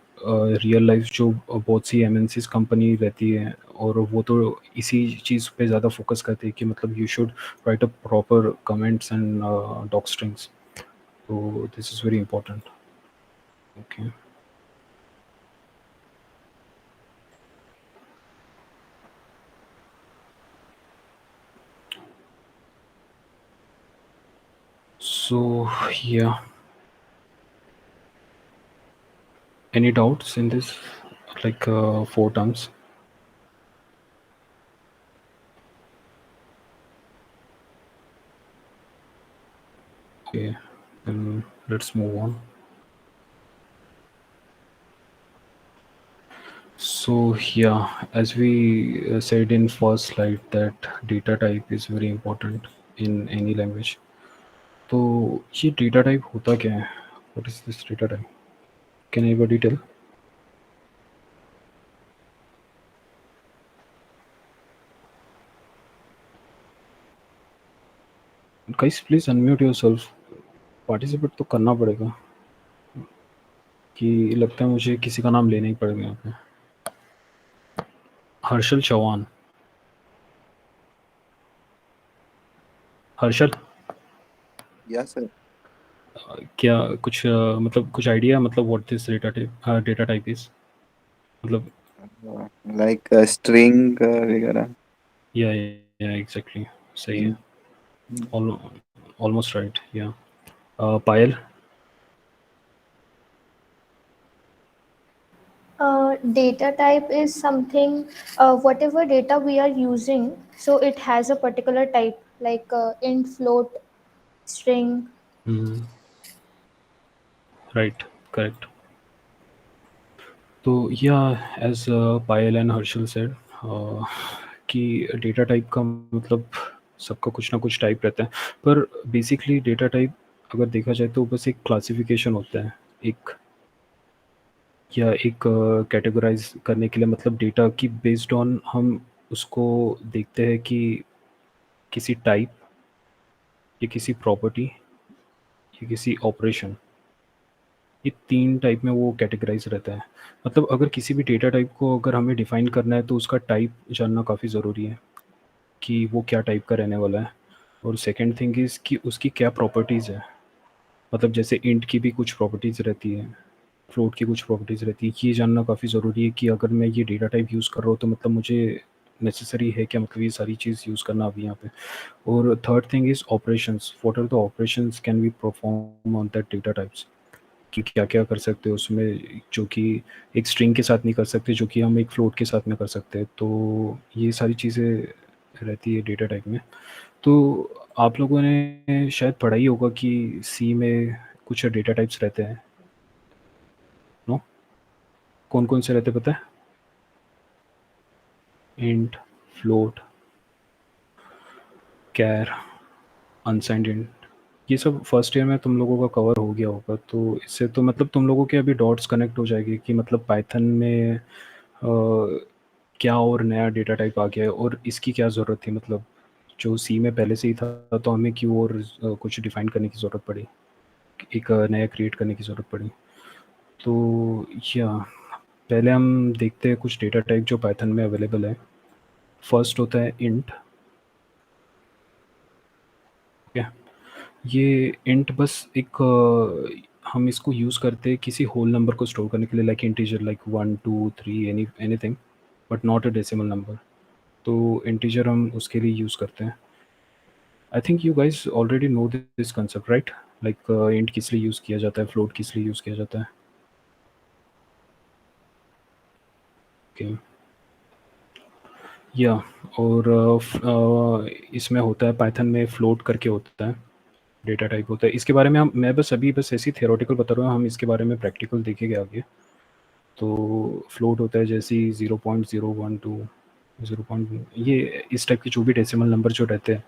रियल लाइफ जो बहुत सी एमएनसीज कंपनी रहती है और वो तो इसी चीज़ पे ज़्यादा फोकस करती है कि मतलब you should write a proper comments and docstrings. तो this is very important. Okay, so yeah, any doubts in this, like 4 terms? Okay, then let's move on. So yeah, as we said in first slide that data type is very important in any language. तो ये data type होता क्या है? What is this data type? Can anybody tell? Guys, please unmute yourself. Participate तो करना पड़ेगा कि लगता है मुझे किसी का नाम लेना ही पड़ेगा यहाँ पे। हर्षल चौहान। Harshal, Yes, sir. क्या कुछ मतलब कुछ आइडिया, मतलब what this data type is, मतलब Like a string वगैरह. या एग्जैक्टली सही है, ऑलमोस्ट राइट। या पायल। Data type is something, whatever data we are using, so it has a particular type, like int, float, string. Right, correct. तो yeah as Payal and Harshal said कि data type का मतलब सबका कुछ ना कुछ टाइप रहता है, पर बेसिकली डेटा टाइप अगर देखा जाए तो बस एक क्लासिफिकेशन होता है, एक या एक कैटेगराइज करने के लिए, मतलब डेटा की बेस्ड ऑन हम उसको देखते हैं कि किसी टाइप या किसी प्रॉपर्टी या किसी ऑपरेशन, ये 3 टाइप में वो कैटेगराइज रहता है। मतलब अगर किसी भी डेटा टाइप को अगर हमें डिफ़ाइन करना है तो उसका टाइप जानना काफ़ी ज़रूरी है कि वो क्या टाइप का रहने वाला है। और सेकंड थिंग इज़ कि उसकी क्या प्रॉपर्टीज़ है, मतलब जैसे इंट की भी कुछ प्रॉपर्टीज़ रहती है, फ्लोट की कुछ प्रॉपर्टीज़ रहती है। ये जानना काफ़ी ज़रूरी है कि अगर मैं ये डेटा टाइप यूज़ कर रहा हूँ तो मतलब मुझे नेसेसरी है क्या, मतलब ये सारी चीज़ यूज़ करना अभी यहाँ पे। और third thing is operations, what are the operations can we perform on that data types, कि क्या-क्या कर सकते हैं उसमें जो कि एक स्ट्रिंग के साथ नहीं कर सकते, जो कि हम एक फ्लोट के साथ में कर सकते हैं। तो ये सारी चीज़ें रहती है डेटा टाइप में। तो आप लोगों ने शायद पढ़ा ही होगा कि सी में कुछ डेटा टाइप्स रहते हैं, नो? कौन-कौन से रहते हैं पता है? इंट, फ्लोट, कैर, अनसाइंड इंट, ये सब फर्स्ट ईयर में तुम लोगों का कवर हो गया होगा। तो इससे तो मतलब तुम लोगों के अभी डॉट्स कनेक्ट हो जाएगी कि मतलब पाइथन में क्या और नया डेटा टाइप आ गया है और इसकी क्या ज़रूरत थी, मतलब जो सी में पहले से ही था तो हमें क्यों और कुछ डिफ़ाइन करने की ज़रूरत पड़ी, एक नया क्रिएट करने की ज़रूरत पड़ी। तो या पहले हम देखते हैं कुछ डेटा टाइप जो पाइथन में अवेलेबल है। फर्स्ट होता है इंट। क्या ये इंट बस एक हम इसको यूज़ करते हैं किसी होल नंबर को स्टोर करने के लिए, like integer, like 1 2 3 anything, but not a decimal number. तो इंटीजर हम उसके लिए यूज़ करते हैं। I think you guys already know this concept right, like int किस लिए यूज़ किया जाता है, फ्लोट किस लिए यूज़ किया जाता है। ओके या और इसमें होता है पाइथन में फ्लोट करके होता है, डेटा टाइप होता है। इसके बारे में हम मैं बस ऐसी थियोरेटिकल बता रहा हूँ, हम इसके बारे में प्रैक्टिकल देखेंगे आगे। तो फ्लोट होता है जैसे 0.012 0. ये इस टाइप के जो भी डेसिमल नंबर जो रहते हैं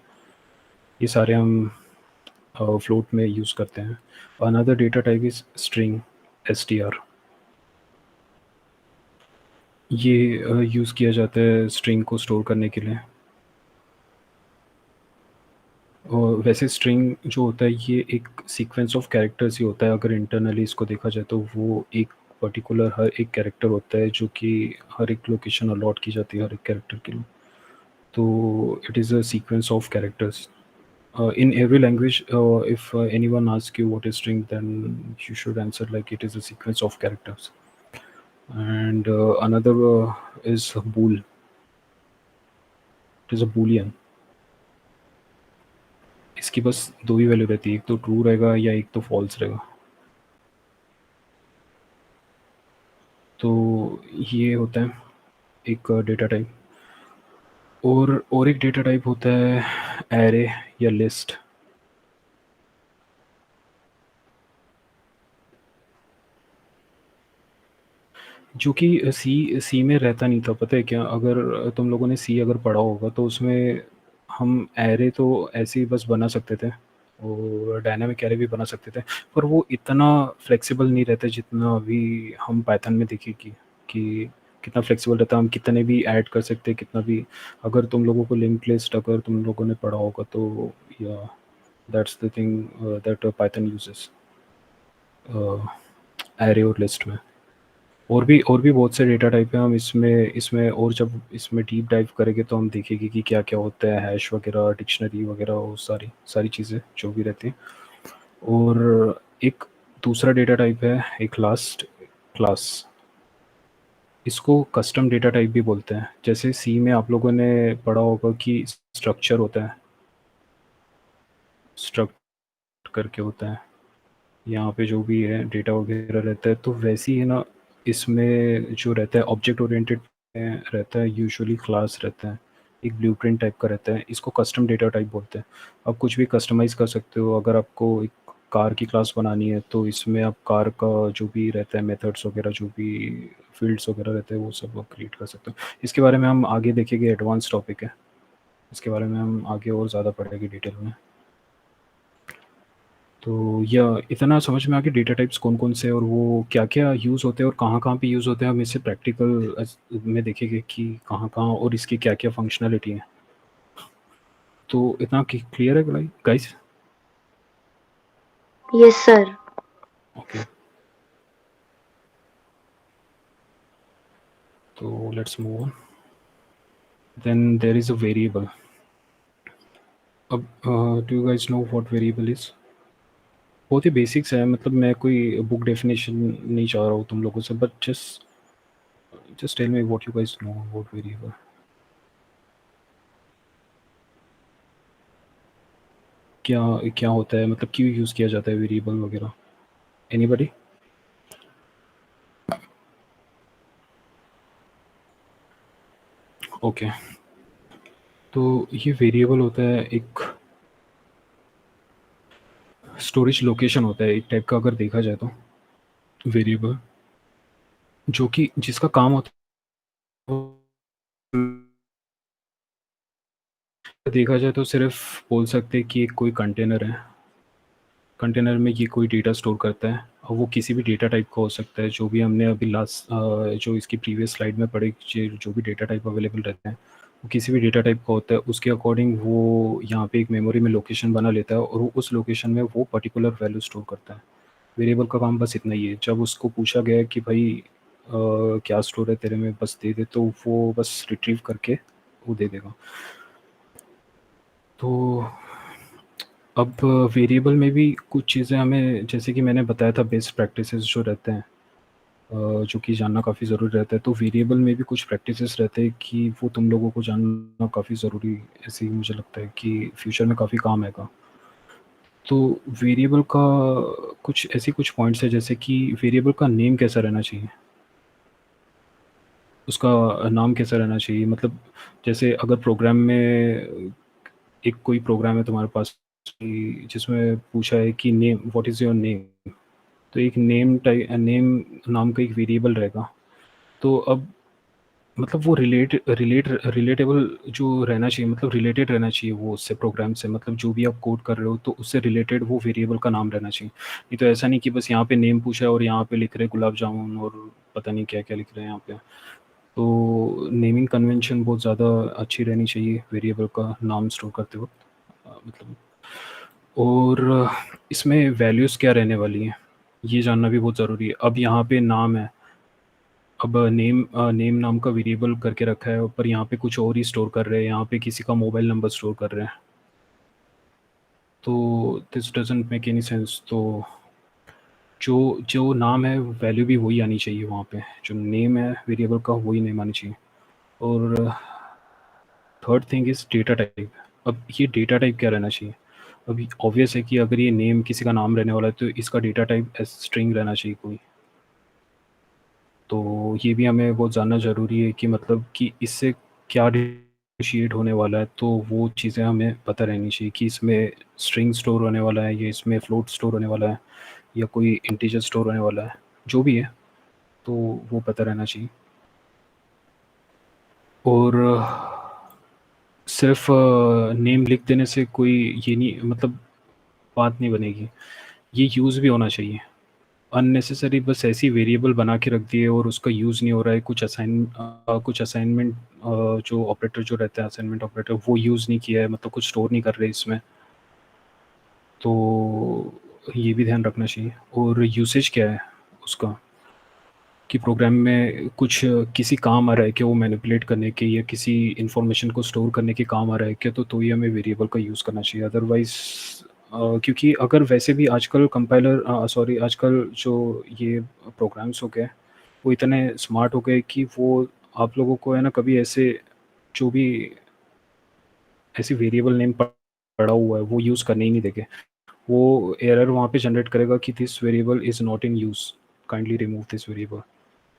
ये सारे हम फ्लोट में यूज़ करते हैं। Another data type is string, str। ये यूज़ किया जाता है स्ट्रिंग को स्टोर करने के लिए। और वैसे स्ट्रिंग जो होता है ये एक सीक्वेंस ऑफ कैरेक्टर्स ही होता है, अगर इंटरनली इसको देखा जाए तो वो एक पर्टिकुलर हर एक कैरेक्टर होता है जो कि हर एक लोकेशन अलॉट की जाती है हर एक कैरेक्टर के लिए। तो it is a sequence of characters in every language. If anyone asks you what is string, then you should answer like it is a sequence of characters. And another is bool, it is a boolean। इसकी बस दो ही value रहती है, एक तो true रहेगा या एक तो फॉल्स रहेगा। तो ये होता है एक डेटा टाइप। और एक डेटा टाइप होता है एरे या लिस्ट, जो कि सी में रहता नहीं था, पता है क्या? अगर तुम लोगों ने सी अगर पढ़ा होगा तो उसमें हम एरे तो ऐसे ही बस बना सकते थे, और डायनामिक एरे भी बना सकते थे, पर वो इतना फ्लेक्सिबल नहीं रहता जितना अभी हम पाइथन में देखें कि कितना फ्लेक्सिबल रहता है, हम कितने भी ऐड कर सकते हैं, कितना भी। अगर तुम लोगों को लिंक लिस्ट अगर तुम लोगों ने पढ़ा होगा तो या that's the thing that Python uses array और लिस्ट में। और भी बहुत से डेटा टाइप हैं। हम इसमें इसमें और जब इसमें डीप डाइव करेंगे तो हम देखेंगे कि क्या क्या होता है, हैश वगैरह, डिक्शनरी वगैरह, वो सारी सारी चीज़ें जो भी रहती हैं। और एक दूसरा डेटा टाइप है एक लास्ट क्लास, इसको कस्टम डेटा टाइप भी बोलते हैं। जैसे सी में आप लोगों ने पढ़ा होगा कि स्ट्रक्चर होता है, स्ट्रक्ट करके होता है, यहाँ पे जो भी है डेटा वगैरह रहता है, तो वैसे ही है ना इसमें जो रहता है ऑब्जेक्ट ओरिएंटेड रहता है, यूजुअली क्लास रहता है, एक ब्लूप्रिंट टाइप का रहता है, इसको कस्टम डेटा टाइप बोलते हैं। आप कुछ भी कस्टमाइज़ कर सकते हो। अगर आपको एक कार की क्लास बनानी है तो इसमें आप कार का जो भी रहता है मेथड्स वगैरह, जो भी फील्ड्स वगैरह रहते हैं, वो सब क्रिएट कर सकते हो। इसके बारे में हम आगे देखेंगे, एडवांस टॉपिक है, इसके बारे में हम आगे और ज़्यादा पढ़ेंगे डिटेल में। तो यह इतना समझ में आ गया डेटा टाइप्स कौन कौन से और वो क्या क्या यूज़ होते हैं और कहाँ कहाँ पे यूज़ होते हैं। हम इसे प्रैक्टिकल में देखेंगे कि कहाँ कहाँ और इसकी क्या क्या फंक्शनैलिटी है। तो इतना क्लियर है गाइस? Yes sir. ओके, तो let's move on. Then there is a variable. अब do you guys know what variable is? बहुत ही बेसिक्स है, मतलब मैं कोई बुक डेफिनेशन नहीं चाह रहा हूँ तुम लोगों से, but just tell me what you guys know about variable. क्या क्या होता है, मतलब क्यों यूज़ किया जाता है वेरिएबल वगैरह? एनीबॉडी? ओके, तो ये वेरिएबल होता है एक स्टोरेज लोकेशन होता है एक टाइप का, अगर देखा जाए तो वेरिएबल जो कि जिसका काम होता है, देखा जाए तो सिर्फ बोल सकते हैं कि एक कोई कंटेनर है, कंटेनर में ये कोई डेटा स्टोर करता है, और वो किसी भी डेटा टाइप का हो सकता है। जो भी हमने अभी लास्ट जो इसकी प्रीवियस स्लाइड में पढ़े, जो भी डेटा टाइप अवेलेबल रहते हैं वो किसी भी डेटा टाइप का होता है। उसके अकॉर्डिंग वो यहाँ पे एक मेमोरी में लोकेशन बना लेता है और वो उस लोकेशन में वो पर्टिकुलर वैल्यू स्टोर करता है। वेरिएबल का काम बस इतना ही है। जब उसको पूछा गया कि भाई क्या स्टोर है तेरे में, बस दे दे, तो वो बस रिट्रीव करके वो दे देगा। तो अब वेरिएबल में भी कुछ चीज़ें हमें, जैसे कि मैंने बताया था, बेस्ट प्रैक्टिसेस जो रहते हैं जो कि जानना काफ़ी ज़रूरी रहता है। तो वेरिएबल में भी कुछ प्रैक्टिसेस रहते हैं कि वो तुम लोगों को जानना काफ़ी ज़रूरी, ऐसे ही मुझे लगता है कि फ्यूचर में काफ़ी काम आएगा। तो वेरिएबल का कुछ पॉइंट्स है, जैसे कि वेरिएबल का नेम कैसा रहना चाहिए, उसका नाम कैसा रहना चाहिए। मतलब जैसे अगर प्रोग्राम में एक कोई प्रोग्राम है तुम्हारे पास कि जिसमें पूछा है कि name, what is your name, तो एक नेम नाम का एक वेरिएबल रहेगा। तो अब मतलब वो रिलेटेबल जो रहना चाहिए, मतलब रिलेटेड रहना चाहिए वो उससे, प्रोग्राम से, मतलब जो भी आप कोड कर रहे हो तो उससे रिलेटेड वो वेरिएबल का नाम रहना चाहिए। नहीं तो ऐसा नहीं कि बस यहाँ पे नेम पूछा है और यहाँ पे लिख रहे गुलाब जामुन और पता नहीं क्या क्या लिख रहे हैं यहाँ पे। तो नेमिंग कन्वेंशन बहुत ज़्यादा अच्छी रहनी चाहिए वेरिएबल का नाम स्टोर करते वक्त, मतलब। और इसमें वैल्यूज़ क्या रहने वाली हैं ये जानना भी बहुत ज़रूरी है। अब यहाँ पे नाम है, अब नेम नाम का वेरिएबल करके रखा है, पर यहाँ पे कुछ और ही स्टोर कर रहे हैं, यहाँ पे किसी का मोबाइल नंबर स्टोर कर रहे हैं, तो this doesn't make any sense. तो जो जो नाम है वैल्यू भी वही आनी चाहिए वहाँ पे, जो नेम है वेरिएबल का वही नेम आनी चाहिए। और third thing is data type. अब ये डेटा टाइप क्या रहना चाहिए? अभी ऑब्वियस है कि अगर ये नेम किसी का नाम रहने वाला है तो इसका डेटा टाइप स्ट्रिंग रहना चाहिए कोई। तो ये भी हमें बहुत जानना ज़रूरी है कि मतलब कि इससे क्या डिफरेंशिएट होने वाला है, तो वो चीज़ें हमें पता रहनी चाहिए कि इसमें स्ट्रिंग स्टोर होने वाला है या इसमें फ्लोट स्टोर होने वाला है या कोई इंटीजर स्टोर होने वाला है, जो भी है तो वो पता रहना चाहिए। और सिर्फ नेम लिख देने से कोई ये नहीं, मतलब बात नहीं बनेगी। ये यूज़ भी होना चाहिए। अननेसेसरी बस ऐसी वेरिएबल बना के रख दिए और उसका यूज़ नहीं हो रहा है। कुछ असाइनमेंट जो ऑपरेटर जो रहता है असाइनमेंट ऑपरेटर वो यूज़ नहीं किया है, मतलब कुछ स्टोर नहीं कर रहे इसमें। तो ये भी ध्यान रखना चाहिए। और यूसेज क्या है उसका, कि प्रोग्राम में कुछ किसी काम आ रहा है क्या वो मैनिपुलेट करने के या किसी इन्फॉर्मेशन को स्टोर करने के काम आ रहा है क्या, तो ही हमें वेरिएबल का यूज़ करना चाहिए। अदरवाइज़ क्योंकि अगर वैसे भी आजकल आजकल जो ये प्रोग्राम्स हो गए वो इतने स्मार्ट हो गए कि वो आप लोगों को है ना कभी ऐसे जो भी ऐसी वेरिएबल नेम पड़ा हुआ है वो यूज़ करने ही नहीं देंगे। वो एरर वहाँ पे जनरेट करेगा कि this variable is not in use, kindly remove this variable.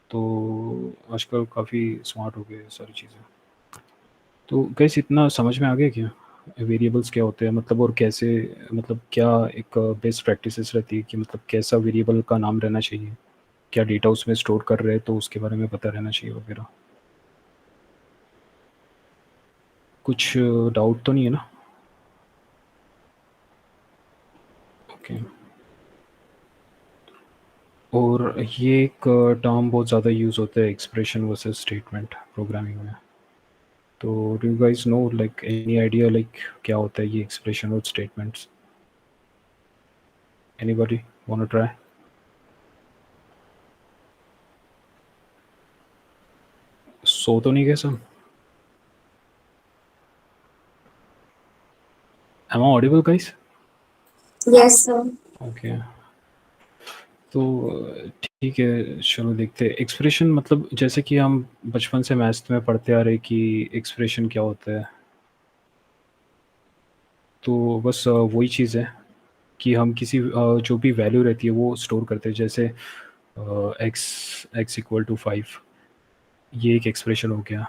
तो आजकल काफ़ी स्मार्ट हो गए सारी चीज़ें। तो गैस इतना समझ में आ गया क्या वेरिएबल्स क्या होते हैं, मतलब और कैसे, मतलब क्या एक बेस्ट प्रैक्टिसेस रहती है कि मतलब कैसा वेरिएबल का नाम रहना चाहिए, क्या डेटा उसमें स्टोर कर रहे हैं तो उसके बारे में पता रहना चाहिए वगैरह। कुछ डाउट तो नहीं है ना? ओके। और ये एक टर्म बहुत ज़्यादा यूज़ होता है एक्सप्रेशन वर्सेस स्टेटमेंट प्रोग्रामिंग में। तो do you guys know like any idea like क्या होता है ये एक्सप्रेशन और statements? Anybody want to try? So तो नहीं गए सब? Am I audible guys? Yes, sir. Okay. तो ठीक है, चलो देखते हैं। एक्सप्रेशन मतलब जैसे कि हम बचपन से मैथ्स में पढ़ते आ रहे कि एक्सप्रेशन क्या होता है, तो बस वही चीज़ है कि हम किसी जो भी वैल्यू रहती है वो स्टोर करते हैं। जैसे एक्स इक्वल टू 5, ये एक एक्सप्रेशन हो गया।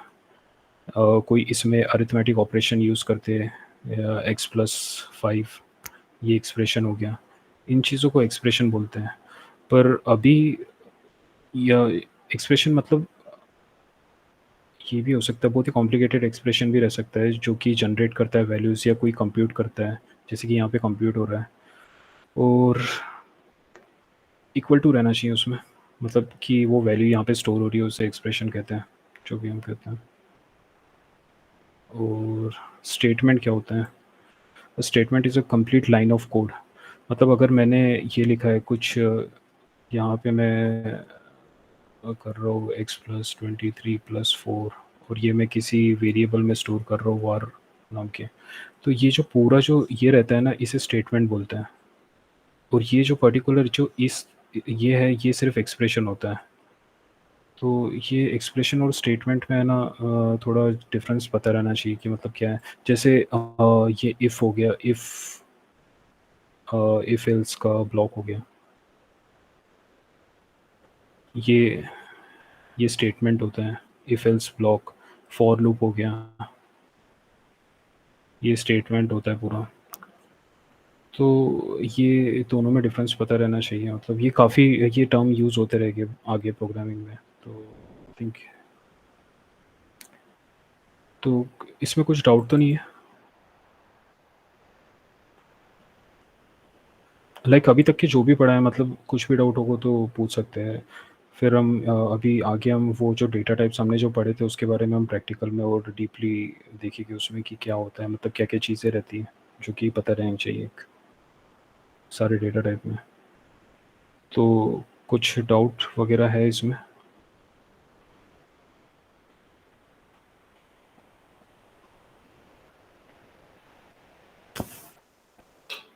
कोई इसमें अरिथमेटिक ऑपरेशन यूज़ करते हैं, एक्स प्लस 5, ये एक्सप्रेशन हो गया। इन चीज़ों को एक्सप्रेशन बोलते हैं। पर अभी यह एक्सप्रेशन मतलब ये भी हो सकता है, बहुत ही कॉम्प्लिकेटेड एक्सप्रेशन भी रह सकता है जो कि जनरेट करता है वैल्यूज़ या कोई कंप्यूट करता है, जैसे कि यहाँ पे कंप्यूट हो रहा है। और इक्वल टू रहना चाहिए उसमें, मतलब कि वो वैल्यू यहाँ पे स्टोर हो रही है उसे एक्सप्रेशन कहते हैं, जो भी हम कहते हैं। और स्टेटमेंट क्या होता है? Statement is a complete line of code. मतलब अगर मैंने ये लिखा है कुछ यहाँ पे मैं कर रहा हूँ एक्स प्लस 23 प्लस 4 और ये मैं किसी वेरिएबल में स्टोर कर रहा हूँ वार नाम के, तो ये जो पूरा जो ये रहता है ना इसे स्टेटमेंट बोलते हैं। और ये जो पर्टिकुलर जो इस ये है ये सिर्फ एक्सप्रेशन होता है। तो ये एक्सप्रेशन और स्टेटमेंट में है ना थोड़ा डिफरेंस पता रहना चाहिए कि मतलब क्या है। जैसे ये इफ़ हो गया, इफ़ एल्स का ब्लॉक हो गया, ये स्टेटमेंट होता है। If else block, for loop हो गया, ये स्टेटमेंट होता है पूरा। तो ये दोनों में डिफरेंस पता रहना चाहिए, मतलब ये काफ़ी ये टर्म यूज़ होते रहेंगे आगे प्रोग्रामिंग में। तो थिंक तो इसमें कुछ डाउट तो नहीं है? लाइक अभी तक के जो भी पढ़ा है, मतलब कुछ भी डाउट होगा तो पूछ सकते हैं। फिर हम अभी आगे हम वो जो डेटा टाइप्स हमने जो पढ़े थे उसके बारे में हम प्रैक्टिकल में और डीपली देखेंगे उसमें कि क्या होता है, मतलब क्या क्या चीज़ें रहती हैं जो कि पता रहनी चाहिए सारे डेटा टाइप में। तो कुछ डाउट वगैरह है इसमें?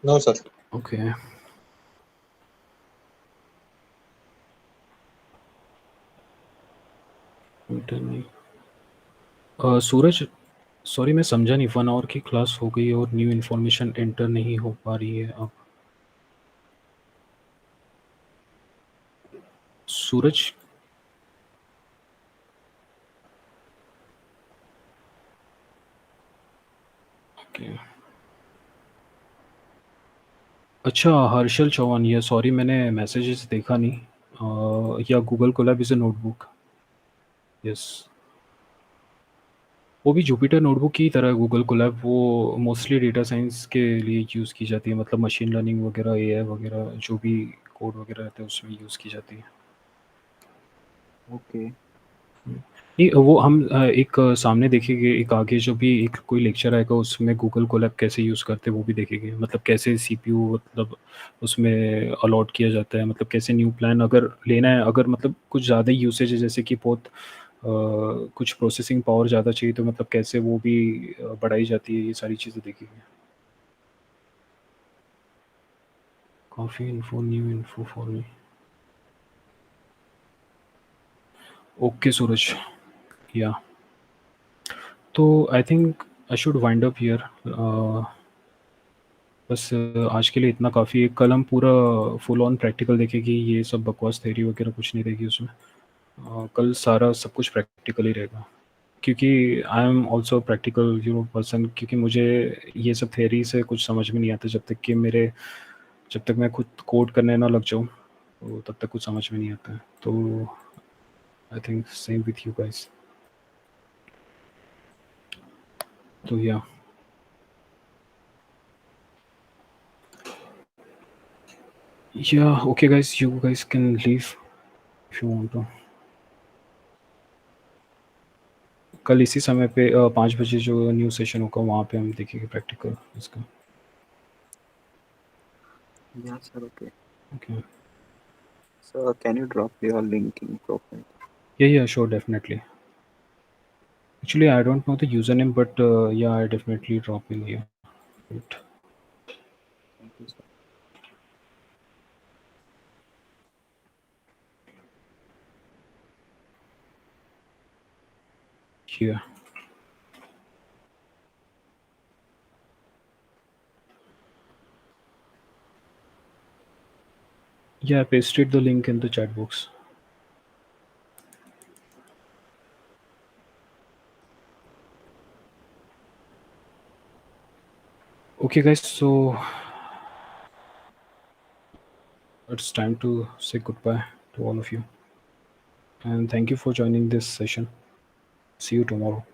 No, sir. ओके। सूरज, सॉरी मैं समझा नहीं, 1 आवर की क्लास हो गई और न्यू इन्फॉर्मेशन एंटर नहीं हो पा रही है अब। सूरज, ओके। अच्छा, हर्षल चौहान, या सॉरी मैंने मैसेजेस देखा नहीं। या Google Colab is a notebook. Yes. वो भी जुपिटर नोटबुक की तरह गूगल कोलैब, वो मोस्टली डेटा साइंस के लिए यूज़ की जाती है, मतलब मशीन लर्निंग वगैरह, एआई वगैरह जो भी कोड वगैरह रहते हैं उसमें यूज़ की जाती है। ओके। नहीं, वो हम एक सामने देखेंगे, एक आगे जो भी एक कोई लेक्चर आएगा उसमें गूगल कोलैब कैसे यूज़ करते हैं वो भी देखेंगे, मतलब कैसे सीपीयू मतलब उसमें अलॉट किया जाता है, मतलब कैसे न्यू प्लान अगर लेना है, अगर मतलब कुछ ज़्यादा यूसेज है जैसे कि बहुत कुछ प्रोसेसिंग पावर ज़्यादा चाहिए तो मतलब कैसे वो भी बढ़ाई जाती है, ये सारी चीज़ें देखेंगे। काफ़ी info, new info for me. Okay Suraj, yeah तो I think I should wind up here. बस आज के लिए इतना काफ़ी है। कल हम पूरा फुल ऑन प्रैक्टिकल देखेंगे, ये सब बकवास थ्योरी वगैरह कुछ नहीं रहेगी उसमें। कल सारा सब कुछ प्रैक्टिकल ही रहेगा, क्योंकि I am also practical person, क्योंकि मुझे ये सब थ्योरी से कुछ समझ में नहीं आता जब तक मैं खुद कोड करने ना लग जाऊँ तो तब तक कुछ समझ में नहीं आता है। तो I think same with you guys. तो yeah okay guys, you guys can leave if you want to. कल इसी समय पे 5 बजे जो न्यू सेशन होगा वहाँ पे हम देखेंगे प्रैक्टिकल इसका। Yeah sir, okay. Okay, sir, can you drop your link in profile? Yeah sure, definitely. Actually, I don't know the username, but yeah, I definitely drop in here. Right. Thank you sir. Here. Yeah, I pasted the link in the chat box. Okay, guys, so it's time to say goodbye to all of you. And thank you for joining this session. See you tomorrow.